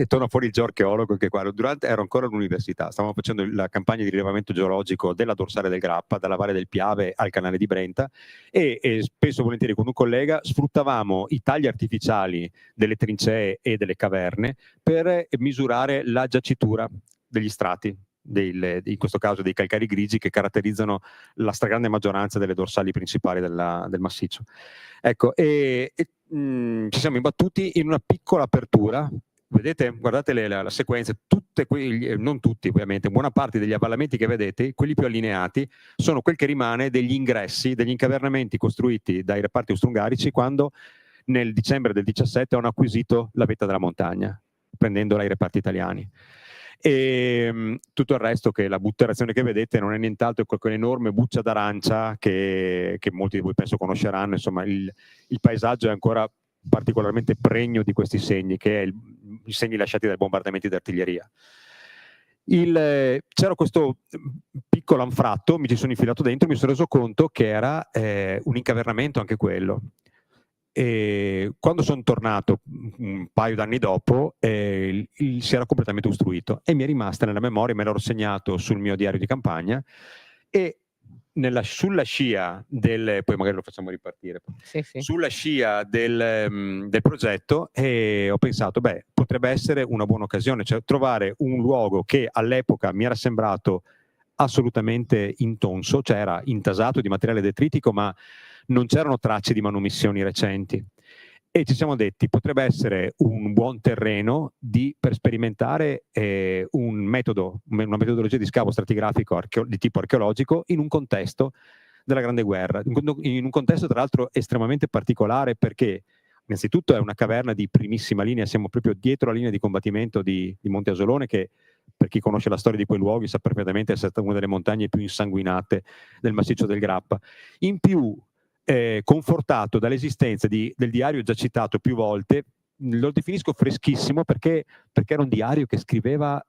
torna fuori il geoarcheologo che qua, ero ancora all'università, stavamo facendo la campagna di rilevamento geologico della dorsale del Grappa, dalla Valle del Piave al canale di Brenta, e spesso e volentieri con un collega sfruttavamo i tagli artificiali delle trincee e delle caverne per misurare la giacitura degli strati, in questo caso dei calcari grigi, che caratterizzano la stragrande maggioranza delle dorsali principali del massiccio. Ecco, ci siamo imbattuti in una piccola apertura. Vedete, guardate la sequenza, non tutti ovviamente, buona parte degli avvallamenti che vedete, quelli più allineati, sono quel che rimane degli ingressi, degli incavernamenti costruiti dai reparti austro-ungarici quando nel dicembre del 17 hanno acquisito la vetta della montagna, prendendola ai reparti italiani. E tutto il resto, che la butterazione che vedete non è nient'altro che quell'enorme buccia d'arancia che molti di voi penso conosceranno. Insomma, il paesaggio è ancora particolarmente pregno di questi segni, che è i segni lasciati dai bombardamenti d'artiglieria. C'era questo piccolo anfratto, mi ci sono infilato dentro, mi sono reso conto che era un incavernamento anche quello. E quando sono tornato un paio d'anni dopo, si era completamente ostruito, e mi è rimasta nella memoria, me l'ero segnato sul mio diario di campagna, e sulla scia poi magari lo facciamo ripartire, Sì. sulla scia del progetto, ho pensato, potrebbe essere una buona occasione, cioè trovare un luogo che all'epoca mi era sembrato assolutamente intonso, cioè era intasato di materiale detritico, ma non c'erano tracce di manomissioni recenti. E ci siamo detti, potrebbe essere un buon terreno per sperimentare una metodologia di scavo stratigrafico di tipo archeologico in un contesto della Grande Guerra, in un contesto tra l'altro estremamente particolare, perché innanzitutto è una caverna di primissima linea, siamo proprio dietro la linea di combattimento di Monte Asolone, che per chi conosce la storia di quei luoghi sa perfettamente essere stata una delle montagne più insanguinate del massiccio del Grappa. In più, confortato dall'esistenza del diario già citato più volte, lo definisco freschissimo perché era un diario che scriveva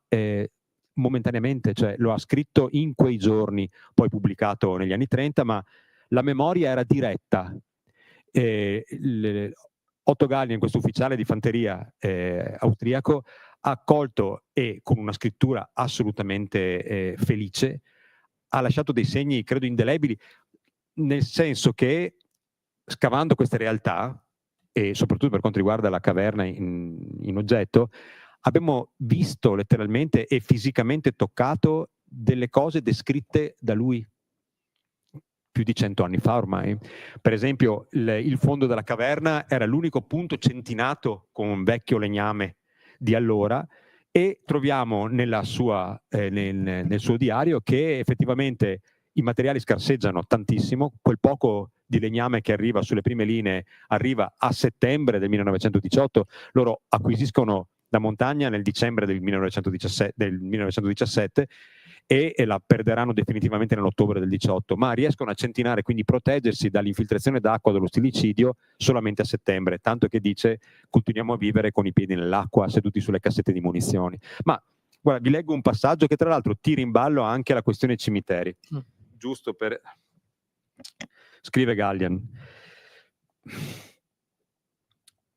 momentaneamente, cioè lo ha scritto in quei giorni, poi pubblicato negli anni 30, ma la memoria era diretta. Otto Gallien, questo ufficiale di fanteria austriaco, ha accolto e con una scrittura assolutamente felice ha lasciato dei segni, credo, indelebili, nel senso che scavando queste realtà, e soprattutto per quanto riguarda la caverna in oggetto, abbiamo visto letteralmente e fisicamente toccato delle cose descritte da lui più di 100 anni fa ormai. Per esempio, il fondo della caverna era l'unico punto centinato con un vecchio legname di allora, e troviamo nel suo diario che effettivamente i materiali scarseggiano tantissimo, quel poco di legname che arriva sulle prime linee arriva a settembre del 1918, loro acquisiscono la montagna nel dicembre del 1917 e la perderanno definitivamente nell'ottobre del 18, ma riescono a centinare, quindi proteggersi dall'infiltrazione d'acqua dello stilicidio solamente a settembre, tanto che dice continuiamo a vivere con i piedi nell'acqua seduti sulle cassette di munizioni. Ma guarda, vi leggo un passaggio che tra l'altro tira in ballo anche la questione cimiteri, giusto per... Scrive Gallien.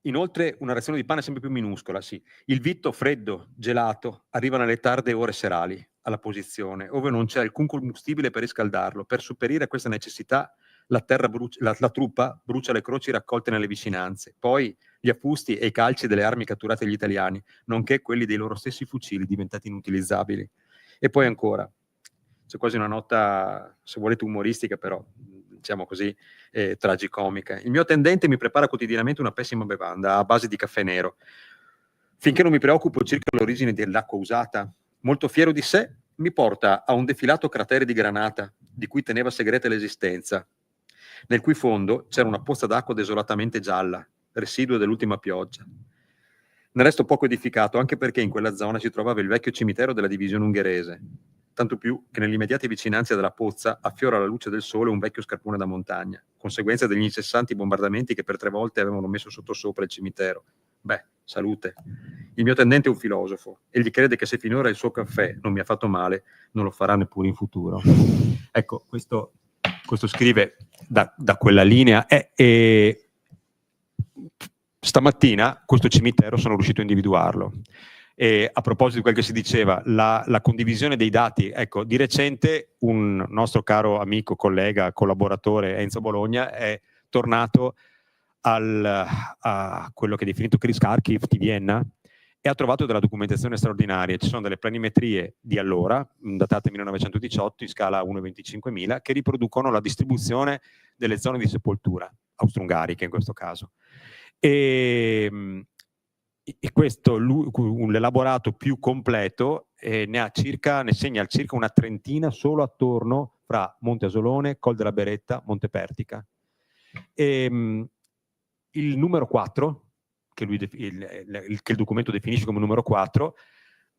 Inoltre una razione di pane sempre più minuscola, sì. Il vitto freddo, gelato, arriva nelle tarde ore serali alla posizione, ove non c'è alcun combustibile per riscaldarlo. Per sopperire a questa necessità, la truppa brucia le croci raccolte nelle vicinanze, poi gli affusti e i calci delle armi catturate agli italiani, nonché quelli dei loro stessi fucili diventati inutilizzabili. E poi ancora, c'è quasi una nota, se volete, umoristica, però diciamo così, tragicomica. Il mio attendente mi prepara quotidianamente una pessima bevanda a base di caffè nero. Finché non mi preoccupo circa l'origine dell'acqua usata, molto fiero di sé, mi porta a un defilato cratere di granata, di cui teneva segreta l'esistenza, nel cui fondo c'era una pozza d'acqua desolatamente gialla, residuo dell'ultima pioggia. Ne resto poco edificato, anche perché in quella zona si trovava il vecchio cimitero della divisione ungherese, tanto più che nell'immediate vicinanza della pozza affiora alla luce del sole un vecchio scarpone da montagna, conseguenza degli incessanti bombardamenti che per 3 volte avevano messo sottosopra il cimitero. Salute. Il mio attendente è un filosofo, egli crede che se finora il suo caffè non mi ha fatto male, non lo farà neppure in futuro. Ecco, questo scrive da quella linea. Stamattina questo cimitero sono riuscito a individuarlo. E a proposito di quel che si diceva, la condivisione dei dati, ecco, di recente un nostro caro amico, collega, collaboratore, Enzo Bologna, è tornato a quello che è definito Krieg's Archiv di Vienna e ha trovato della documentazione straordinaria. Ci sono delle planimetrie di allora, datate 1918 in scala 1/25.000, che riproducono la distribuzione delle zone di sepoltura, austro-ungariche in questo caso. E questo, un elaborato più completo, ne segna circa una trentina solo attorno fra Monte Asolone, Col della Beretta, Monte Pertica. Il numero 4, che il documento definisce come numero 4,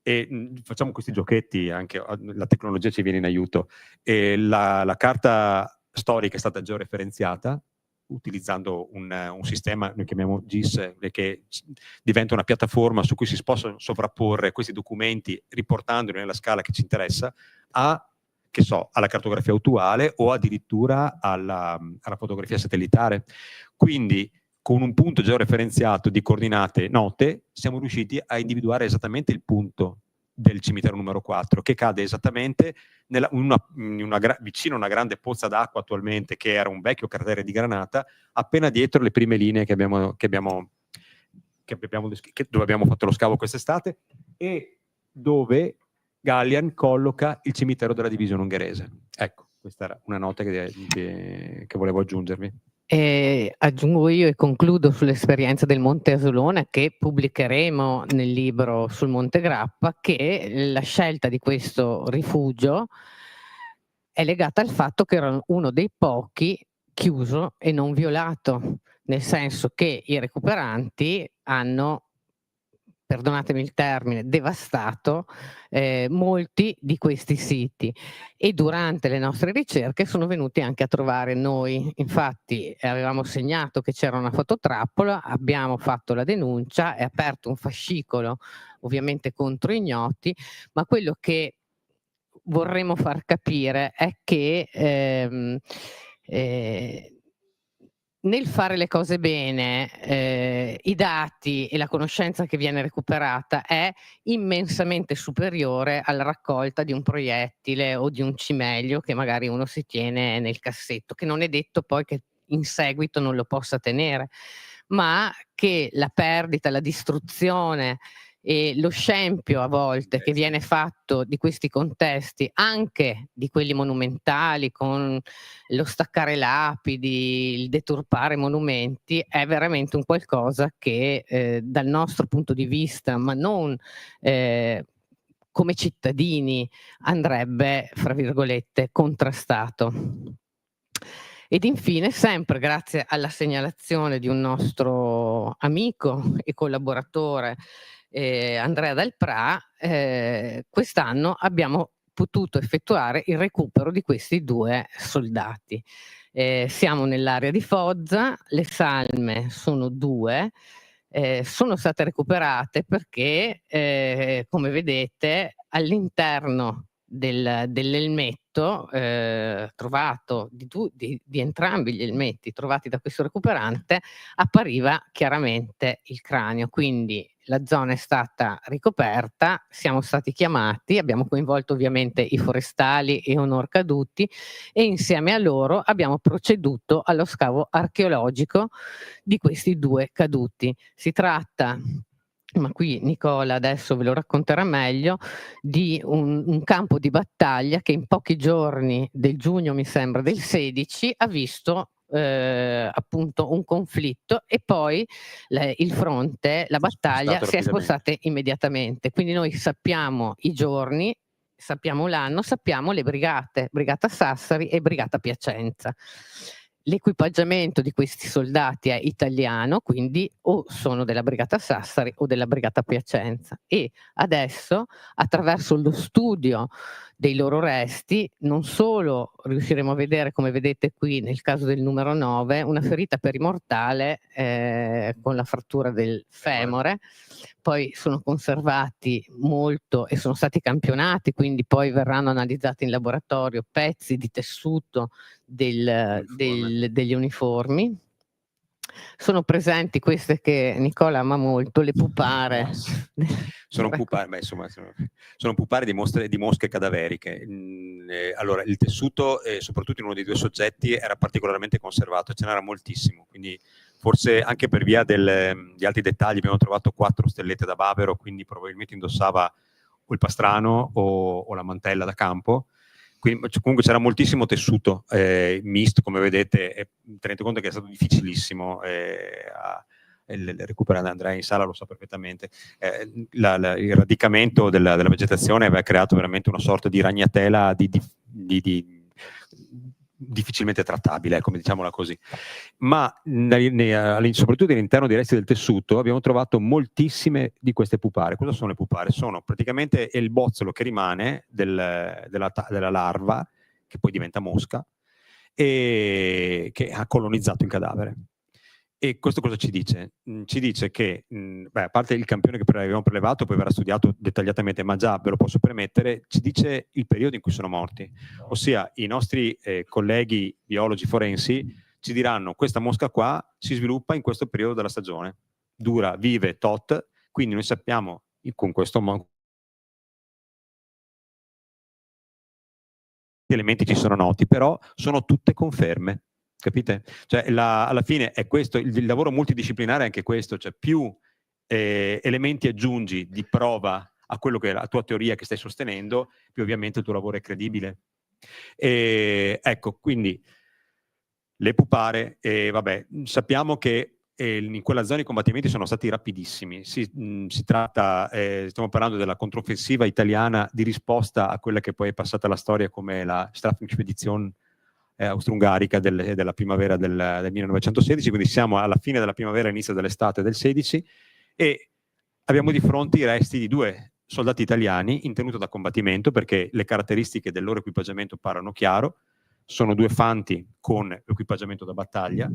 e facciamo questi giochetti, anche la tecnologia ci viene in aiuto. La carta storica è stata georeferenziata utilizzando un sistema, noi chiamiamo GIS, che diventa una piattaforma su cui si possono sovrapporre questi documenti riportandoli nella scala che ci interessa alla cartografia attuale o addirittura alla fotografia satellitare. Quindi con un punto georeferenziato di coordinate note siamo riusciti a individuare esattamente il punto del cimitero numero 4, che cade esattamente vicino a una grande pozza d'acqua attualmente, che era un vecchio cratere di granata, appena dietro le prime linee dove abbiamo fatto lo scavo quest'estate, e dove Gallian colloca il cimitero della divisione ungherese. Ecco, questa era una nota che volevo aggiungervi. Aggiungo io e concludo sull'esperienza del Monte Asolona, che pubblicheremo nel libro sul Monte Grappa, che la scelta di questo rifugio è legata al fatto che era uno dei pochi chiuso e non violato, nel senso che i recuperanti hanno, perdonatemi il termine, devastato molti di questi siti, e durante le nostre ricerche sono venuti anche a trovare noi. Infatti avevamo segnato che c'era una fototrappola, abbiamo fatto la denuncia, è aperto un fascicolo ovviamente contro ignoti, ma quello che vorremmo far capire è che nel fare le cose bene, i dati e la conoscenza che viene recuperata è immensamente superiore alla raccolta di un proiettile o di un cimelio che magari uno si tiene nel cassetto, che non è detto poi che in seguito non lo possa tenere, ma che la perdita, la distruzione e lo scempio a volte che viene fatto di questi contesti, anche di quelli monumentali, con lo staccare lapidi, il deturpare monumenti, è veramente un qualcosa che dal nostro punto di vista, ma non come cittadini, andrebbe, fra virgolette, contrastato. Ed infine, sempre grazie alla segnalazione di un nostro amico e collaboratore, Andrea Delprà, quest'anno abbiamo potuto effettuare il recupero di questi 2 soldati. Siamo nell'area di Foggia, le salme sono 2, sono state recuperate perché, come vedete, all'interno dell'elmetto trovato, di entrambi gli elmetti trovati da questo recuperante, appariva chiaramente il cranio. Quindi la zona è stata ricoperta, siamo stati chiamati, abbiamo coinvolto ovviamente i forestali e Onor Caduti, e insieme a loro abbiamo proceduto allo scavo archeologico di questi 2 caduti. Si tratta, ma qui Nicola adesso ve lo racconterà meglio, di un campo di battaglia che in pochi giorni del giugno, mi sembra, del 16, ha visto appunto un conflitto, e poi il fronte, la battaglia si è spostata immediatamente. Quindi noi sappiamo i giorni, sappiamo l'anno, sappiamo le brigate, Brigata Sassari e Brigata Piacenza. L'equipaggiamento di questi soldati è italiano, quindi o sono della Brigata Sassari o della Brigata Piacenza, e adesso, attraverso lo studio dei loro resti, non solo riusciremo a vedere, come vedete qui nel caso del numero 9, una ferita perimortale con la frattura del femore, poi sono conservati molto e sono stati campionati, quindi poi verranno analizzati in laboratorio pezzi di tessuto degli uniformi. Sono presenti queste che Nicola ama molto, le pupare. Sono pupare di mosche cadaveriche. Allora, il tessuto, soprattutto in uno dei 2 soggetti, era particolarmente conservato, ce n'era moltissimo, quindi forse anche per via di altri dettagli abbiamo trovato 4 stellette da bavero, quindi probabilmente indossava o il pastrano o la mantella da campo. Quindi, comunque c'era moltissimo tessuto misto, come vedete, tenete conto che è stato difficilissimo il recuperare. Andrea in sala lo sa perfettamente. Il radicamento della vegetazione aveva creato veramente una sorta di ragnatela difficilmente trattabile, come diciamola così. Ma soprattutto all'interno dei resti del tessuto abbiamo trovato moltissime di queste pupare. Cosa sono le pupare? Sono praticamente il bozzolo che rimane della larva, che poi diventa mosca, e che ha colonizzato il cadavere. E questo cosa ci dice? Ci dice che, a parte il campione che abbiamo prelevato, poi verrà studiato dettagliatamente, ma già ve lo posso permettere, ci dice il periodo in cui sono morti. Ossia, i nostri colleghi biologi forensi ci diranno: questa mosca qua si sviluppa in questo periodo della stagione, vive tot, quindi noi sappiamo con questo elementi ci sono noti, però sono tutte conferme, capite? Cioè alla fine è questo, il lavoro multidisciplinare è anche questo, cioè più elementi aggiungi di prova a quello che è la tua teoria che stai sostenendo, più ovviamente il tuo lavoro è credibile. Ecco, quindi le pupare, vabbè, sappiamo che in quella zona i combattimenti sono stati rapidissimi. Si tratta, stiamo parlando della controffensiva italiana di risposta a quella che poi è passata alla storia come la Straffenspedition austro-ungarica della primavera del 1916, quindi siamo alla fine della primavera, inizio dell'estate del 16, e abbiamo di fronte i resti di 2 soldati italiani in tenuta da combattimento, perché le caratteristiche del loro equipaggiamento parlano chiaro. Sono 2 fanti con equipaggiamento da battaglia,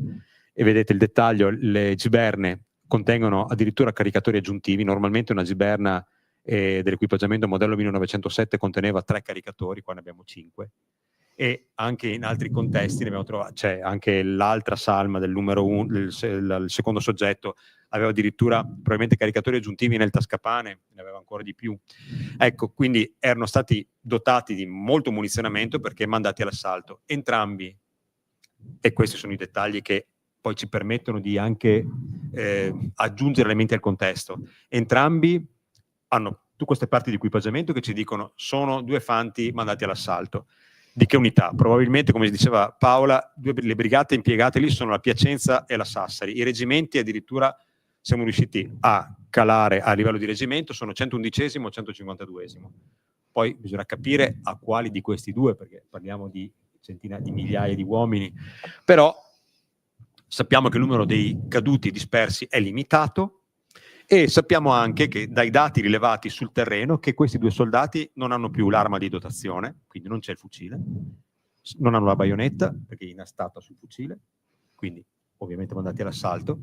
e vedete il dettaglio, le giberne contengono addirittura caricatori aggiuntivi. Normalmente una giberna dell'equipaggiamento modello 1907 conteneva 3 caricatori, qua ne abbiamo 5. E anche in altri contesti ne abbiamo trovato, c'è anche l'altra salma del numero 1, il secondo soggetto, aveva addirittura probabilmente caricatori aggiuntivi nel tascapane, ne aveva ancora di più. Ecco, quindi erano stati dotati di molto munizionamento perché mandati all'assalto. Entrambi, e questi sono i dettagli che poi ci permettono di anche aggiungere elementi al contesto, entrambi hanno tutte queste parti di equipaggiamento che ci dicono sono 2 fanti mandati all'assalto. Di che unità? Probabilmente, come diceva Paola, le brigate impiegate lì sono la Piacenza e la Sassari. I reggimenti addirittura siamo riusciti a calare a livello di reggimento, sono 111esimo e 152esimo. Poi bisogna capire a quali di questi 2, perché parliamo di centinaia di migliaia di uomini, però sappiamo che il numero dei caduti e dispersi è limitato, e sappiamo anche che dai dati rilevati sul terreno che questi 2 soldati non hanno più l'arma di dotazione, quindi non c'è il fucile, non hanno la baionetta perché è inastata sul fucile, quindi ovviamente mandati all'assalto,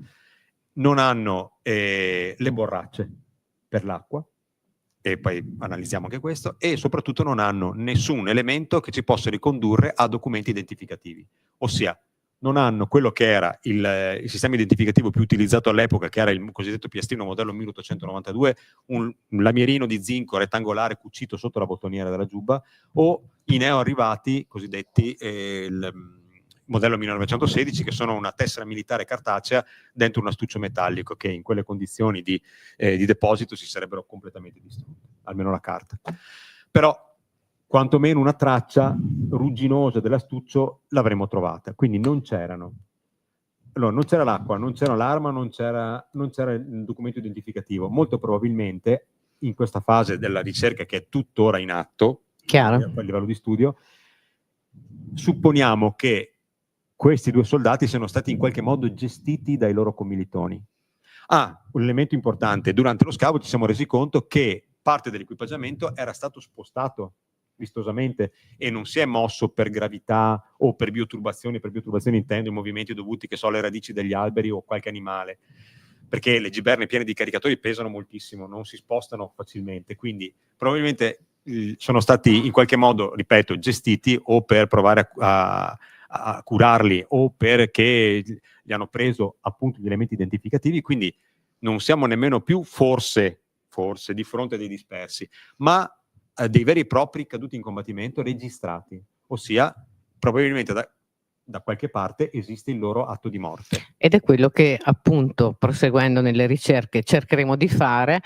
non hanno le borracce per l'acqua, e poi analizziamo anche questo, e soprattutto non hanno nessun elemento che ci possa ricondurre a documenti identificativi, ossia non hanno quello che era il sistema identificativo più utilizzato all'epoca, che era il cosiddetto piastrino modello 1892, un lamierino di zinco rettangolare cucito sotto la bottoniera della giubba, o i neoarrivati cosiddetti il modello 1916, che sono una tessera militare cartacea dentro un astuccio metallico, che in quelle condizioni di deposito si sarebbero completamente distrutte, almeno la carta. Però quantomeno una traccia rugginosa dell'astuccio l'avremmo trovata, quindi non c'erano. Allora, non c'era l'acqua, non c'era l'arma, non c'era il documento identificativo. Molto probabilmente in questa fase della ricerca, che è tuttora in atto, a livello di studio, supponiamo che questi 2 soldati siano stati in qualche modo gestiti dai loro commilitoni. Un elemento importante: durante lo scavo ci siamo resi conto che parte dell'equipaggiamento era stato spostato vistosamente e non si è mosso per gravità o per bioturbazioni. Per bioturbazioni intendo i movimenti dovuti, che so, alle radici degli alberi o qualche animale, perché le giberne piene di caricatori pesano moltissimo, non si spostano facilmente, quindi probabilmente sono stati in qualche modo, ripeto, gestiti o per provare a curarli o perché gli hanno preso appunto gli elementi identificativi, quindi non siamo nemmeno più forse di fronte a dei dispersi, ma dei veri e propri caduti in combattimento registrati, ossia probabilmente da qualche parte esiste il loro atto di morte. Ed è quello che appunto, proseguendo nelle ricerche, cercheremo di fare.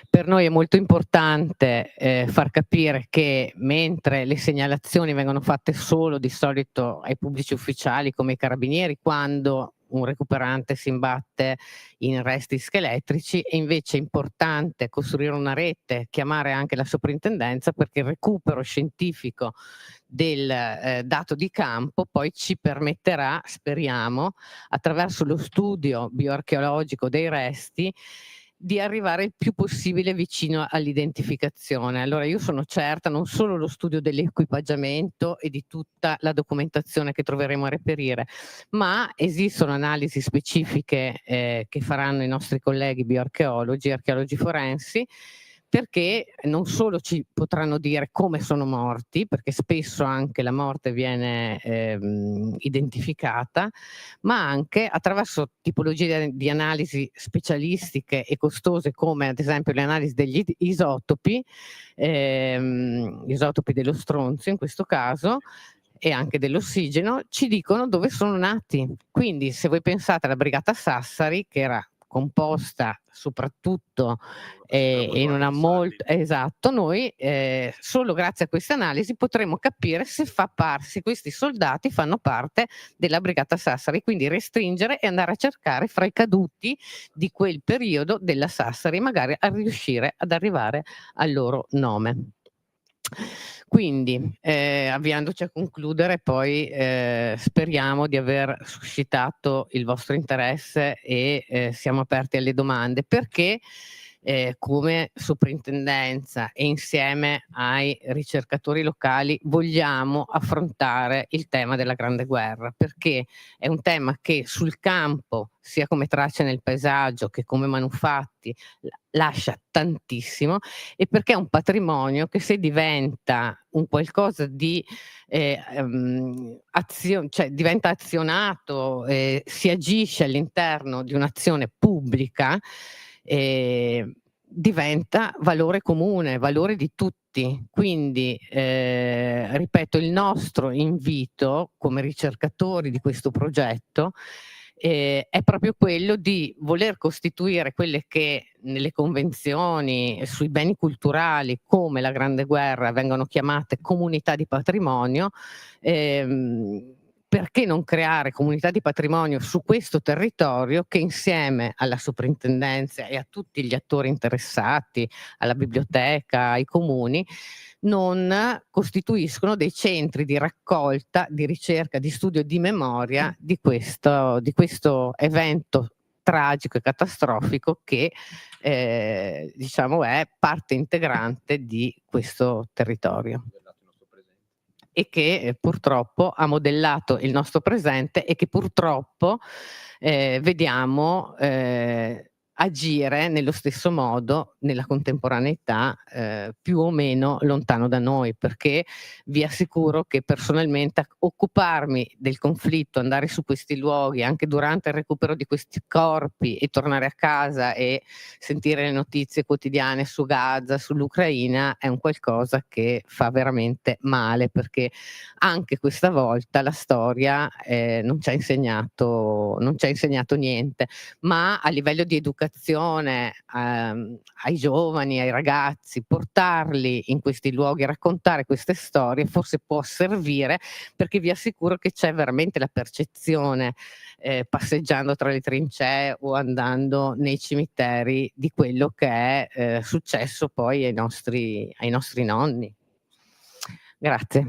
Per noi è molto importante far capire che mentre le segnalazioni vengono fatte solo di solito ai pubblici ufficiali come i carabinieri, quando un recuperante si imbatte in resti scheletrici, è invece importante costruire una rete, chiamare anche la soprintendenza, perché il recupero scientifico del dato di campo poi ci permetterà, speriamo, attraverso lo studio bioarcheologico dei resti, di arrivare il più possibile vicino all'identificazione. Allora io sono certa non solo lo studio dell'equipaggiamento e di tutta la documentazione che troveremo a reperire, ma esistono analisi specifiche che faranno i nostri colleghi bioarcheologi, archeologi forensi, perché non solo ci potranno dire come sono morti, perché spesso anche la morte viene identificata, ma anche attraverso tipologie di analisi specialistiche e costose, come ad esempio le analisi degli isotopi, isotopi dello stronzio in questo caso, e anche dell'ossigeno, ci dicono dove sono nati. Quindi se voi pensate alla Brigata Sassari, che era composta soprattutto in una molto esatto, noi solo grazie a queste analisi potremo capire se questi soldati fanno parte della Brigata Sassari, quindi restringere e andare a cercare fra i caduti di quel periodo della Sassari, magari a riuscire ad arrivare al loro nome. Quindi, avviandoci a concludere, poi speriamo di aver suscitato il vostro interesse e siamo aperti alle domande, perché come soprintendenza e insieme ai ricercatori locali vogliamo affrontare il tema della Grande Guerra, perché è un tema che sul campo, sia come tracce nel paesaggio che come manufatti, lascia tantissimo, e perché è un patrimonio che, se diventa un qualcosa di cioè diventa azionato, si agisce all'interno di un'azione pubblica, diventa valore comune, valore di tutti. Quindi, ripeto, il nostro invito come ricercatori di questo progetto è proprio quello di voler costituire quelle che nelle convenzioni sui beni culturali, come la Grande Guerra, vengono chiamate comunità di patrimonio. Perché non creare comunità di patrimonio su questo territorio, che insieme alla soprintendenza e a tutti gli attori interessati, alla biblioteca, ai comuni, non costituiscono dei centri di raccolta, di ricerca, di studio, di memoria di questo evento tragico e catastrofico che diciamo è parte integrante di questo territorio e che purtroppo ha modellato il nostro presente e che purtroppo vediamo agire nello stesso modo nella contemporaneità, più o meno lontano da noi, perché vi assicuro che personalmente occuparmi del conflitto, andare su questi luoghi anche durante il recupero di questi corpi e tornare a casa e sentire le notizie quotidiane su Gaza, sull'Ucraina, è un qualcosa che fa veramente male, perché anche questa volta la storia non ci ha insegnato niente, ma a livello di educazione ai giovani, ai ragazzi, portarli in questi luoghi, raccontare queste storie forse può servire, perché vi assicuro che c'è veramente la percezione, passeggiando tra le trincee o andando nei cimiteri, di quello che è successo poi ai nostri nonni. Grazie.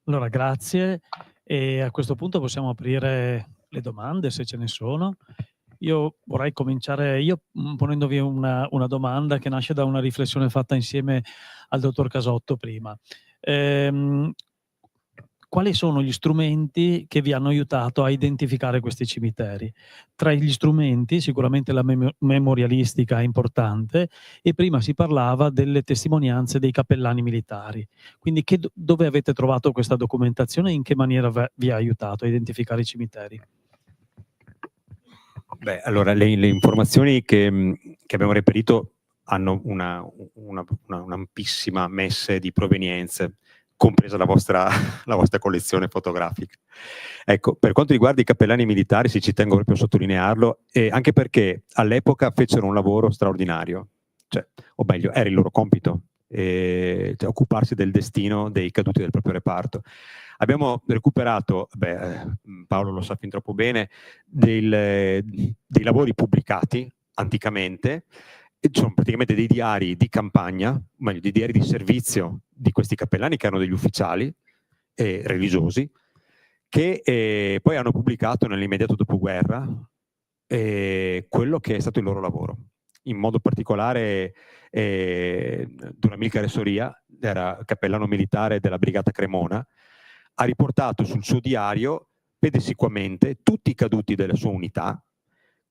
Allora, grazie, e a questo punto possiamo aprire le domande, se ce ne sono. Io vorrei cominciare ponendovi una domanda che nasce da una riflessione fatta insieme al dottor Casotto prima. Quali sono gli strumenti che vi hanno aiutato a identificare questi cimiteri? Tra gli strumenti sicuramente la memorialistica è importante, e prima si parlava delle testimonianze dei cappellani militari. Quindi dove avete trovato questa documentazione e in che maniera vi ha aiutato a identificare i cimiteri? Beh, allora le informazioni che abbiamo reperito hanno un'ampissima messe di provenienze, compresa la vostra collezione fotografica. Ecco, per quanto riguarda i cappellani militari, sì, ci tengo proprio a sottolinearlo, anche perché all'epoca fecero un lavoro straordinario, cioè, o meglio, era il loro compito, cioè, occuparsi del destino dei caduti del proprio reparto. Abbiamo recuperato, Paolo lo sa fin troppo bene, dei lavori pubblicati anticamente. Sono praticamente dei diari di campagna, meglio, dei diari di servizio di questi cappellani, che erano degli ufficiali religiosi, che poi hanno pubblicato nell'immediato dopoguerra quello che è stato il loro lavoro. in modo particolare Don Amilcare Soria, era cappellano militare della Brigata Cremona, ha riportato sul suo diario pedissequamente tutti i caduti della sua unità,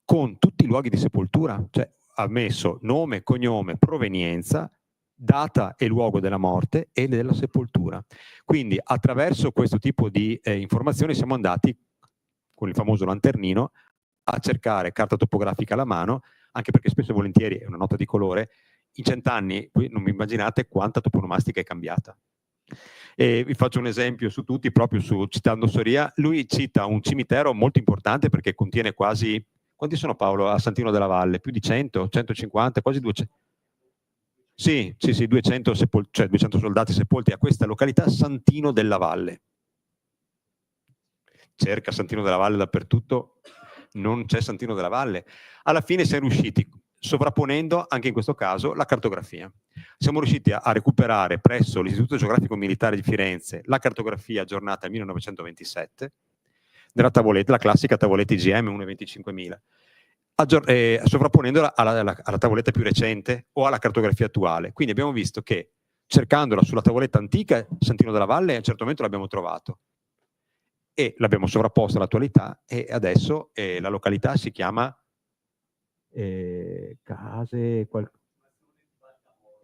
con tutti i luoghi di sepoltura, cioè ha messo nome, cognome, provenienza, data e luogo della morte e della sepoltura. Quindi attraverso questo tipo di informazioni siamo andati con il famoso lanternino a cercare carta topografica alla mano, anche perché spesso e volentieri è una nota di colore. In 100 anni, qui non vi immaginate quanta toponomastica è cambiata. E vi faccio un esempio su tutti, proprio citando Soria. Lui cita un cimitero molto importante perché contiene quasi, quanti sono, Paolo, a Santino della Valle? Più di 100, 150, quasi 200. Sì, 200, cioè 200 soldati sepolti a questa località Santino della Valle. Cerca Santino della Valle dappertutto, non c'è Santino della Valle. Alla fine siamo riusciti, sovrapponendo anche in questo caso la cartografia. Siamo riusciti a recuperare presso l'Istituto Geografico Militare di Firenze la cartografia aggiornata nel 1927, della tavoletta, la classica tavoletta IGM 1.25.000, sovrapponendola alla tavoletta più recente o alla cartografia attuale. Quindi abbiamo visto che cercandola sulla tavoletta antica, Santino della Valle a un certo momento l'abbiamo trovato e l'abbiamo sovrapposta all'attualità e adesso la località si chiama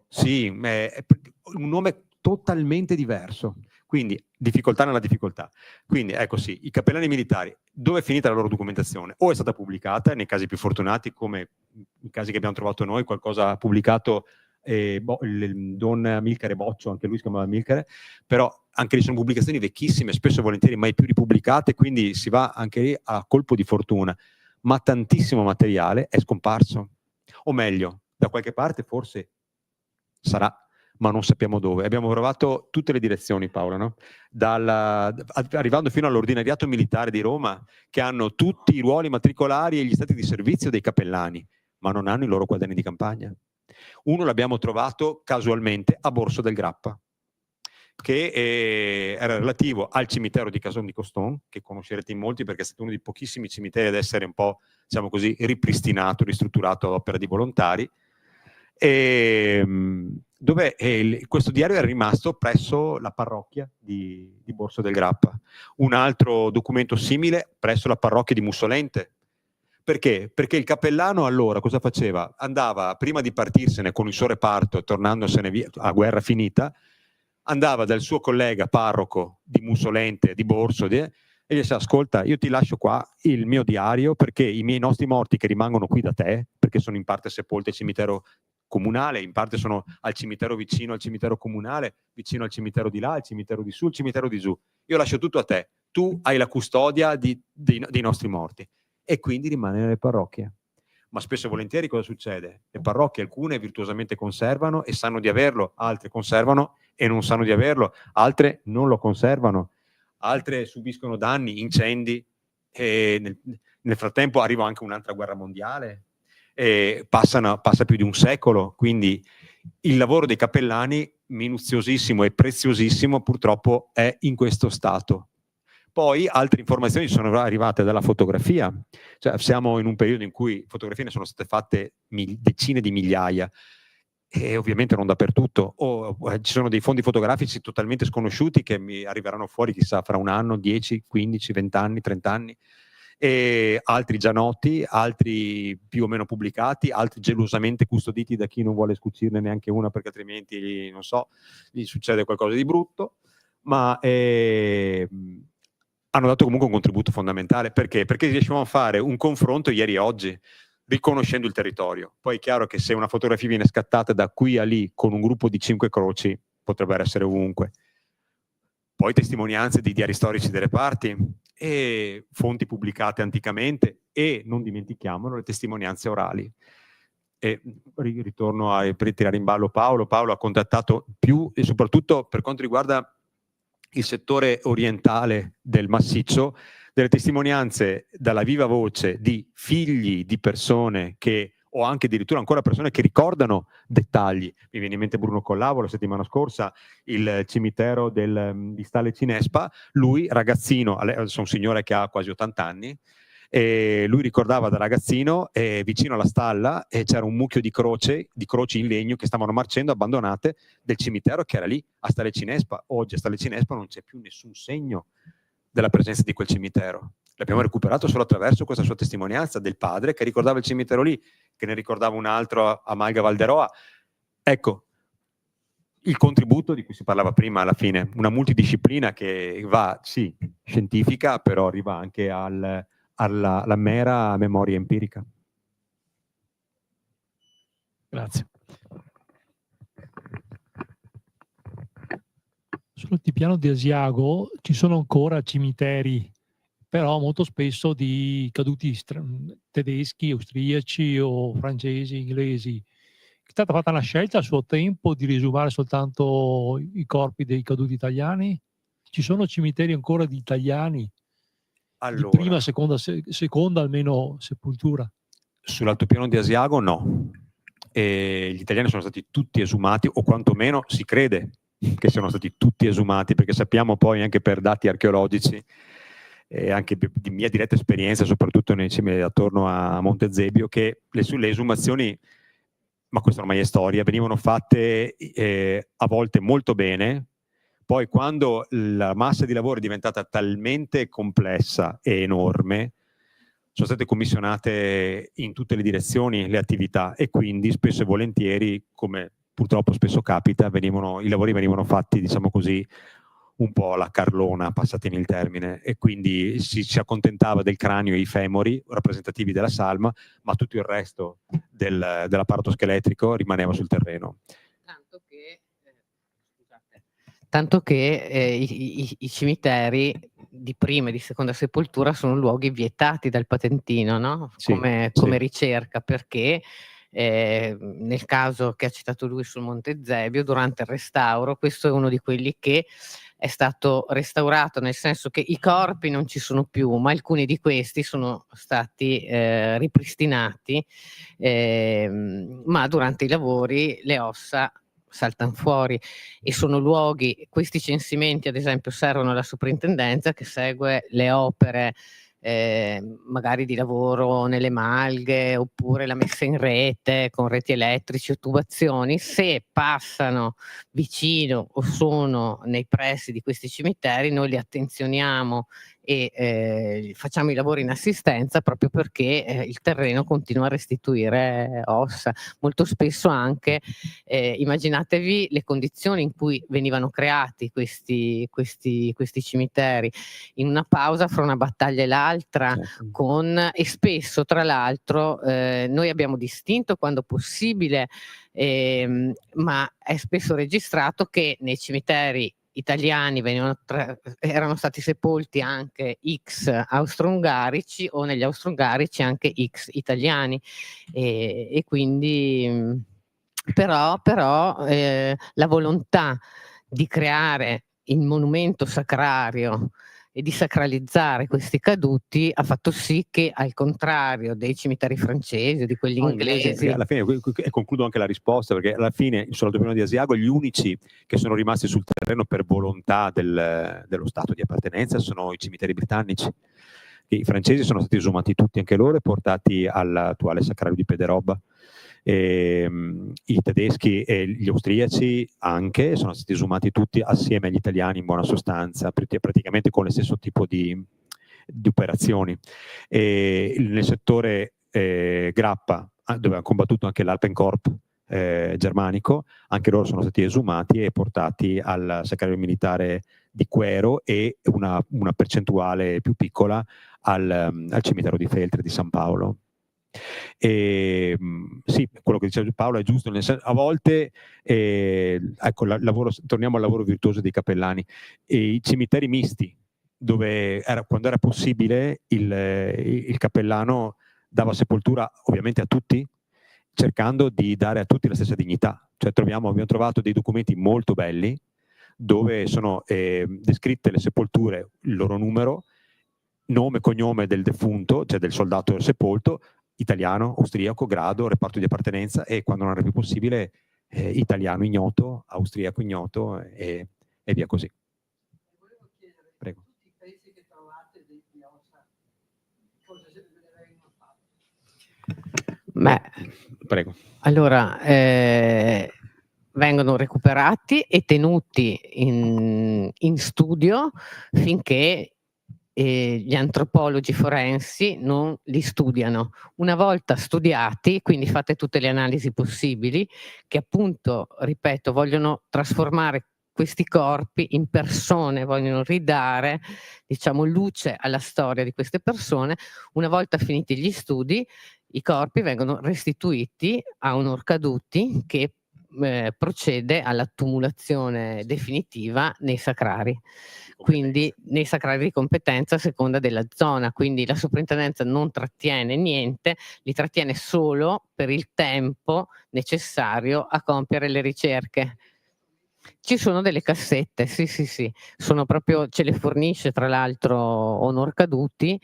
sì, è un nome totalmente diverso, quindi difficoltà nella difficoltà. Quindi ecco sì, i cappellani militari, dove è finita la loro documentazione? O è stata pubblicata, nei casi più fortunati, come i casi che abbiamo trovato noi, qualcosa pubblicato il Don Amilcare Boccio, anche lui si chiamava Amilcare, però anche lì sono pubblicazioni vecchissime, spesso e volentieri mai più ripubblicate, quindi si va anche lì a colpo di fortuna, ma tantissimo materiale è scomparso, o meglio, da qualche parte forse sarà, ma non sappiamo dove. Abbiamo provato tutte le direzioni, Paola, no? Arrivando fino all'ordinariato militare di Roma, che hanno tutti i ruoli matricolari e gli stati di servizio dei cappellani, ma non hanno i loro quaderni di campagna. Uno l'abbiamo trovato casualmente a Borso del Grappa, che era relativo al cimitero di Cason di Coston, che conoscerete in molti perché è stato uno dei pochissimi cimiteri ad essere un po', diciamo così, ripristinato, ristrutturato a opera di volontari, dove questo diario è rimasto presso la parrocchia di Borso del Grappa. Un altro documento simile presso la parrocchia di Mussolente. Perché? Perché il cappellano allora cosa faceva? Andava, prima di partirsene con il suo reparto, tornandosene via a guerra finita, andava dal suo collega parroco di Mussolente, di Borso, e gli diceva: ascolta, io ti lascio qua il mio diario perché i nostri morti che rimangono qui da te, perché sono in parte sepolti al cimitero comunale, in parte sono al cimitero vicino al cimitero comunale, vicino al cimitero di là, al cimitero di su, al cimitero di giù. Io lascio tutto a te, tu hai la custodia dei nostri morti. E quindi rimane nelle parrocchie. Ma spesso e volentieri cosa succede? Le parrocchie alcune virtuosamente conservano e sanno di averlo, altre conservano e non sanno di averlo, altre non lo conservano, altre subiscono danni, incendi, e nel frattempo arriva anche un'altra guerra mondiale, e passa più di un secolo, quindi il lavoro dei cappellani, minuziosissimo e preziosissimo, purtroppo è in questo stato. Poi altre informazioni sono arrivate dalla fotografia, cioè siamo in un periodo in cui fotografie ne sono state fatte decine di migliaia e ovviamente non dappertutto, ci sono dei fondi fotografici totalmente sconosciuti che mi arriveranno fuori chissà fra un anno, 10, 15, 20 anni, 30 anni, e altri già noti, altri più o meno pubblicati, altri gelosamente custoditi da chi non vuole scucirne neanche una perché altrimenti, non so, gli succede qualcosa di brutto, ma hanno dato comunque un contributo fondamentale. Perché? Perché riusciamo a fare un confronto ieri e oggi, riconoscendo il territorio. Poi è chiaro che se una fotografia viene scattata da qui a lì con un gruppo di 5 croci, potrebbero essere ovunque. Poi testimonianze di diari storici delle parti e fonti pubblicate anticamente e, non dimentichiamolo, le testimonianze orali. E ritorno per tirare in ballo Paolo. Paolo ha contattato più, e soprattutto per quanto riguarda il settore orientale del massiccio, delle testimonianze dalla viva voce di figli di persone che, o anche addirittura ancora persone che ricordano dettagli. Mi viene in mente Bruno Collavo la settimana scorsa, il cimitero di Stalle Cinespa, lui ragazzino, adesso è un signore che ha quasi 80 anni, E lui ricordava da ragazzino, vicino alla stalla c'era un mucchio di croci in legno che stavano marcendo abbandonate del cimitero che era lì a Stale Cinespa. Oggi a Stale Cinespa non c'è più nessun segno della presenza di quel cimitero. L'abbiamo recuperato solo attraverso questa sua testimonianza del padre che ricordava il cimitero lì, che ne ricordava un altro a Malga Valderoa. Ecco, il contributo di cui si parlava prima alla fine, una multidisciplina che va, sì, scientifica, però arriva anche alla mera memoria empirica. Grazie. Sull'altipiano di Asiago ci sono ancora cimiteri, però molto spesso di caduti tedeschi, austriaci o francesi, inglesi. È stata fatta una scelta a suo tempo di riesumare soltanto i corpi dei caduti italiani? Ci sono cimiteri ancora di italiani? Allora, di prima, seconda almeno sepoltura? Sull'altopiano di Asiago no. E gli italiani sono stati tutti esumati, o quantomeno si crede che siano stati tutti esumati, perché sappiamo poi anche per dati archeologici e anche di mia diretta esperienza, soprattutto nei cimiteri attorno a Monte Zebio, che le esumazioni, ma questa ormai è storia, venivano fatte a volte molto bene, poi quando la massa di lavoro è diventata talmente complessa e enorme, sono state commissionate in tutte le direzioni le attività e quindi spesso e volentieri, come purtroppo spesso capita, i lavori venivano fatti, diciamo così, un po' alla carlona, passatemi il termine, e quindi si accontentava del cranio e i femori rappresentativi della salma, ma tutto il resto dell'apparato scheletrico rimaneva sul terreno. Tanto che i cimiteri di prima e di seconda sepoltura sono luoghi vietati dal patentino, no? Sì, come sì. ricerca, perché nel caso che ha citato lui sul Monte Zebio, durante il restauro, questo è uno di quelli che è stato restaurato, nel senso che i corpi non ci sono più, ma alcuni di questi sono stati ripristinati, ma durante i lavori le ossa saltano fuori e sono luoghi, questi censimenti ad esempio servono alla soprintendenza che segue le opere magari di lavoro nelle malghe oppure la messa in rete con reti elettrici o tubazioni. Se passano vicino o sono nei pressi di questi cimiteri noi li attenzioniamo e facciamo i lavori in assistenza proprio perché il terreno continua a restituire ossa. Molto spesso anche immaginatevi le condizioni in cui venivano creati questi cimiteri, in una pausa fra una battaglia e l'altra, e spesso tra l'altro noi abbiamo distinto quando possibile, ma è spesso registrato che nei cimiteri italiani erano stati sepolti anche X austro-ungarici o negli austro-ungarici anche X italiani e quindi però la volontà di creare il monumento sacrario e di sacralizzare questi caduti ha fatto sì che, al contrario dei cimiteri francesi o di quelli inglesi, alla fine, e concludo anche la risposta, perché alla fine sull'altopiano di Asiago gli unici che sono rimasti sul terreno per volontà dello Stato di appartenenza sono i cimiteri britannici. I francesi sono stati esumati tutti anche loro e portati all'attuale sacrario di Pederobba. I tedeschi e gli austriaci anche sono stati esumati tutti assieme agli italiani, in buona sostanza, praticamente con lo stesso tipo di operazioni. Nel settore Grappa, dove ha combattuto anche l'Alpenkorps germanico, anche loro sono stati esumati e portati al sacrario militare di Quero e una percentuale più piccola al cimitero di Feltre di San Paolo. Sì, quello che diceva Paolo è giusto, nel senso, a volte ecco, torniamo al lavoro virtuoso dei cappellani, i cimiteri misti, dove quando era possibile il cappellano dava sepoltura ovviamente a tutti, cercando di dare a tutti la stessa dignità. Cioè abbiamo trovato dei documenti molto belli dove sono descritte le sepolture, il loro numero, nome e cognome del defunto, cioè del soldato sepolto, italiano, austriaco, grado, reparto di appartenenza, e quando non era più possibile italiano ignoto, austriaco ignoto e via così. Volevo chiedere, Prego. tutti i pezzi che trovate di ossa, Beh, Prego. allora, vengono recuperati e tenuti in studio finché gli antropologi forensi non li studiano. Una volta studiati, quindi fatte tutte le analisi possibili, che appunto, ripeto, vogliono trasformare questi corpi in persone, vogliono ridare, diciamo, luce alla storia di queste persone. Una volta finiti gli studi, i corpi vengono restituiti a un Orcaduti che procede alla tumulazione definitiva nei sacrari. Quindi nei sacrari di competenza a seconda della zona, quindi la soprintendenza non trattiene niente, li trattiene solo per il tempo necessario a compiere le ricerche. Ci sono delle cassette, sì, sì, sì, sono proprio, ce le fornisce tra l'altro Onor Caduti,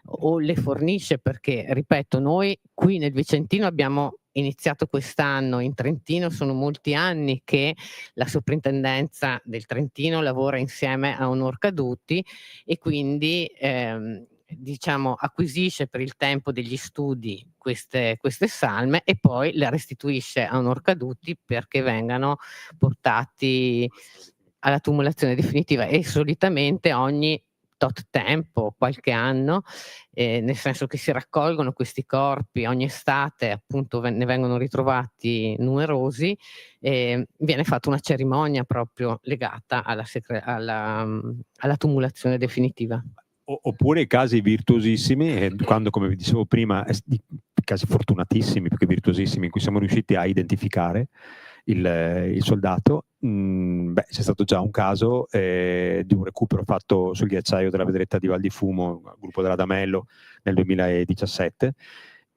o le fornisce perché, ripeto, noi qui nel Vicentino abbiamo iniziato quest'anno, in Trentino sono molti anni che la soprintendenza del Trentino lavora insieme a Onor Caduti e quindi diciamo acquisisce per il tempo degli studi queste salme e poi le restituisce a Onor Caduti perché vengano portati alla tumulazione definitiva e solitamente ogni tot tempo, qualche anno, nel senso che si raccolgono questi corpi ogni estate, appunto ne vengono ritrovati numerosi, viene fatta una cerimonia proprio legata alla tumulazione definitiva. Oppure casi virtuosissimi, quando, come vi dicevo prima, casi fortunatissimi, più che virtuosissimi, in cui siamo riusciti a identificare il soldato. C'è stato già un caso di un recupero fatto sul ghiacciaio della Vedretta di Val di Fumo, al gruppo dell'Adamello, nel 2017,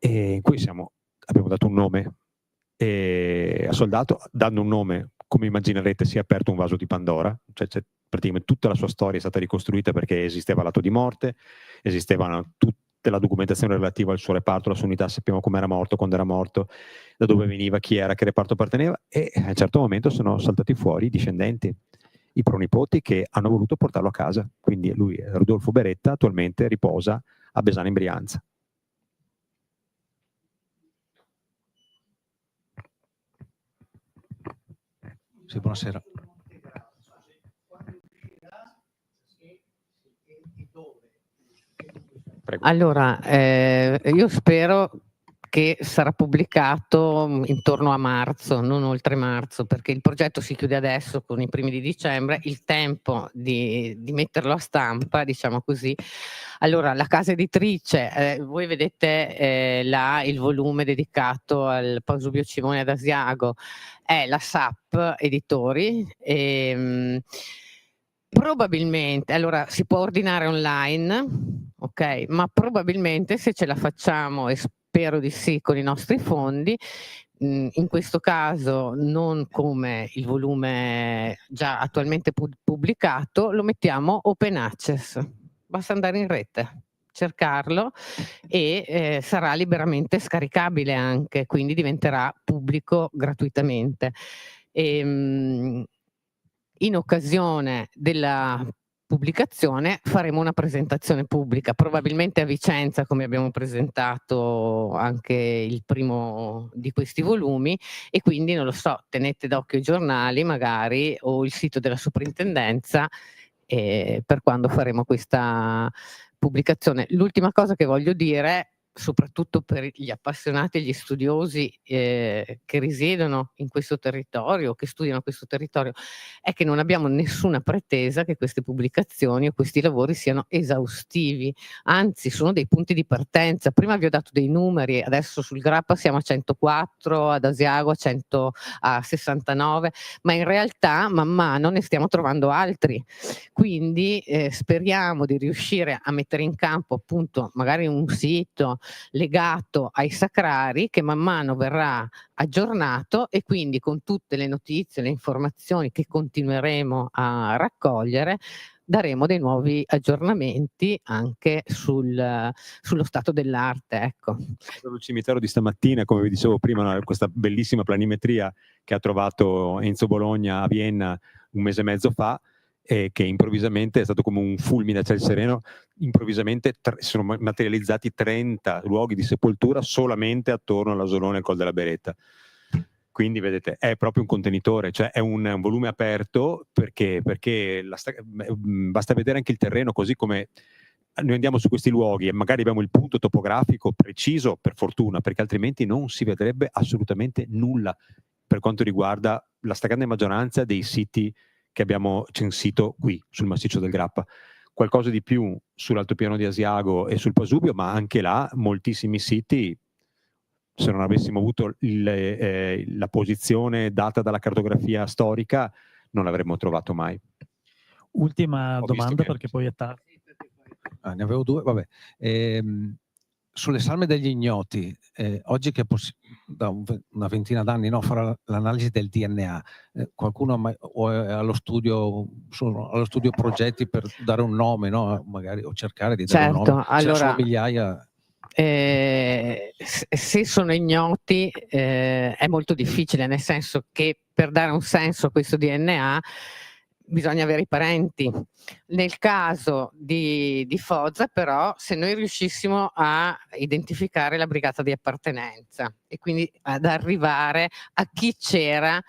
in cui abbiamo dato un nome al soldato. Dando un nome, come immaginerete, si è aperto un vaso di Pandora, cioè praticamente tutta la sua storia è stata ricostruita perché esisteva l'atto di morte, esisteva tutta la documentazione relativa al suo reparto, alla sua unità, sappiamo come era morto, quando era morto, da dove veniva, chi era, che reparto apparteneva, e a un certo momento sono saltati fuori i discendenti, i pronipoti, che hanno voluto portarlo a casa. Quindi lui, Rodolfo Beretta, attualmente riposa a Besana in Brianza. Sì, buonasera. Prego. Allora, io spero che sarà pubblicato intorno a marzo, non oltre marzo, perché il progetto si chiude adesso con i primi di dicembre, il tempo di metterlo a stampa, diciamo così. Allora, la casa editrice, voi vedete là il volume dedicato al Pausubio Cimone ad Asiago, è la SAP Editori. Probabilmente, allora si può ordinare online, ok, ma probabilmente se ce la facciamo, e spero di sì, con i nostri fondi, in questo caso non come il volume già attualmente pubblicato, lo mettiamo open access, basta andare in rete, cercarlo e sarà liberamente scaricabile anche, quindi diventerà pubblico gratuitamente. In occasione della pubblicazione faremo una presentazione pubblica, probabilmente a Vicenza, come abbiamo presentato anche il primo di questi volumi, e quindi non lo so, tenete d'occhio i giornali magari o il sito della soprintendenza per quando faremo questa pubblicazione. L'ultima cosa che voglio dire, soprattutto per gli appassionati e gli studiosi che risiedono in questo territorio, che studiano questo territorio, è che non abbiamo nessuna pretesa che queste pubblicazioni o questi lavori siano esaustivi, anzi sono dei punti di partenza. Prima vi ho dato dei numeri, adesso sul Grappa siamo a 104, ad Asiago a 69, ma in realtà man mano ne stiamo trovando altri, quindi speriamo di riuscire a mettere in campo appunto magari un sito legato ai sacrari che man mano verrà aggiornato e quindi con tutte le notizie, le informazioni che continueremo a raccogliere daremo dei nuovi aggiornamenti anche sullo stato dell'arte. Ecco. Il cimitero di stamattina, come vi dicevo prima, questa bellissima planimetria che ha trovato Enzo Bologna a Vienna un mese e mezzo fa, e che improvvisamente è stato come un fulmine a ciel sereno, improvvisamente sono materializzati 30 luoghi di sepoltura solamente attorno all'Asolone e Col della Beretta. Quindi vedete, è proprio un contenitore, cioè è un volume aperto, perché basta vedere anche il terreno, così come noi andiamo su questi luoghi e magari abbiamo il punto topografico preciso, per fortuna, perché altrimenti non si vedrebbe assolutamente nulla per quanto riguarda la stragrande maggioranza dei siti che abbiamo censito qui sul massiccio del Grappa. Qualcosa di più sull'altopiano di Asiago e sul Pasubio, ma anche là moltissimi siti, se non avessimo avuto la posizione data dalla cartografia storica, non l'avremmo trovato mai. Ultima Ho visto domanda, che- perché poi è tardi. Ne avevo due, vabbè. Sulle salme degli ignoti, oggi che da una ventina d'anni farà l'analisi del DNA, qualcuno o è allo studio, sono allo studio progetti per dare un nome, no? Magari, o cercare di dare un Certo, nome. allora, sono migliaia. se sono ignoti è molto difficile, nel senso che per dare un senso a questo DNA bisogna avere i parenti. Nel caso di Foggia, però, se noi riuscissimo a identificare la brigata di appartenenza e quindi ad arrivare a chi c'era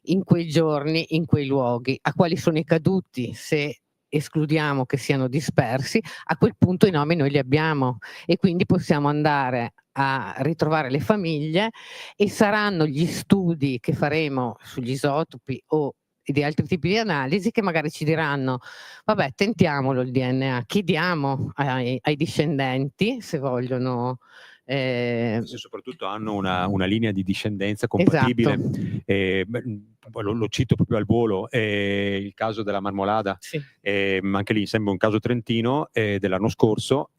in quei giorni, in quei luoghi, a quali sono i caduti, se escludiamo che siano dispersi, a quel punto i nomi noi li abbiamo e quindi possiamo andare a ritrovare le famiglie, e saranno gli studi che faremo sugli isotopi o di altri tipi di analisi che magari ci diranno: vabbè, tentiamolo il DNA, chiediamo ai discendenti se vogliono. Se soprattutto hanno una linea di discendenza compatibile. Esatto. Lo cito proprio al volo, il caso della Marmolada, Sì. anche lì sembra un caso trentino dell'anno scorso.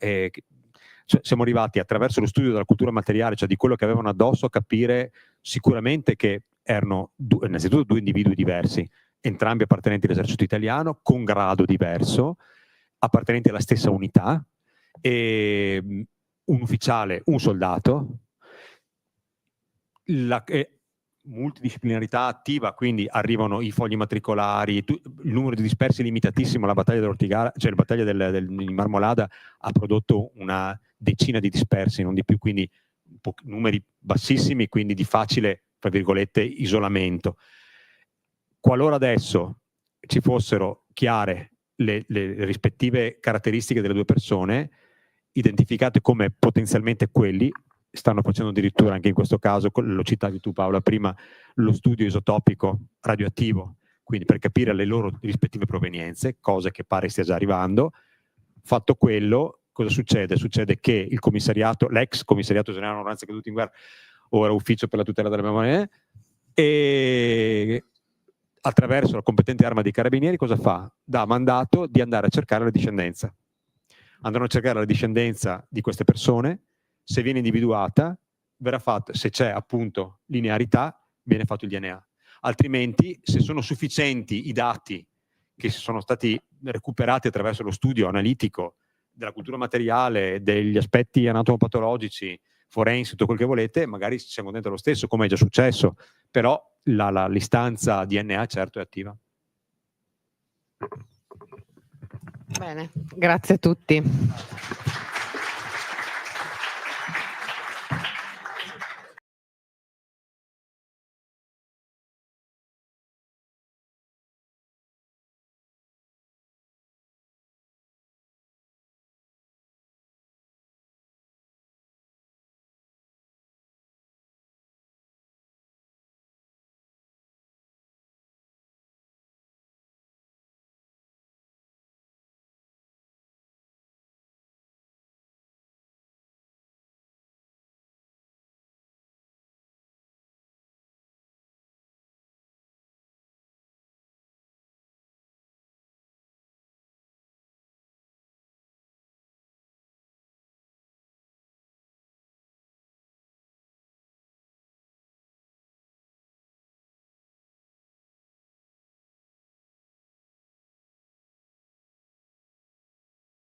Siamo arrivati attraverso lo studio della cultura materiale, cioè di quello che avevano addosso, a capire sicuramente che erano innanzitutto due individui diversi, entrambi appartenenti all'esercito italiano, con grado diverso, appartenenti alla stessa unità, e un ufficiale, un soldato, multidisciplinarità attiva, quindi arrivano i fogli matricolari, il numero di dispersi è limitatissimo. La battaglia dell'Ortigara, cioè la battaglia di Marmolada, ha prodotto una decina di dispersi, non di più, quindi numeri bassissimi, quindi di facile, tra virgolette, isolamento. Qualora adesso ci fossero chiare le rispettive caratteristiche delle due persone, identificate come potenzialmente quelli, stanno facendo addirittura anche in questo caso, lo citavi tu Paola prima, lo studio isotopico radioattivo, quindi per capire le loro rispettive provenienze, cosa che pare stia già arrivando. Fatto quello, cosa succede? Succede che il commissariato, l'ex commissariato generale onoranze caduti in guerra, ora ufficio per la tutela della memoria, e attraverso la competente arma dei carabinieri cosa fa? Dà mandato di andare a cercare la discendenza. Andranno a cercare la discendenza di queste persone. Se viene individuata, verrà fatto, se c'è appunto linearità, viene fatto il DNA. Altrimenti, se sono sufficienti i dati che sono stati recuperati attraverso lo studio analitico della cultura materiale, degli aspetti anatomopatologici, forensi, tutto quel che volete, magari ci siamo contenti lo stesso, come è già successo, però l'istanza DNA certo è attiva. Bene, grazie a tutti.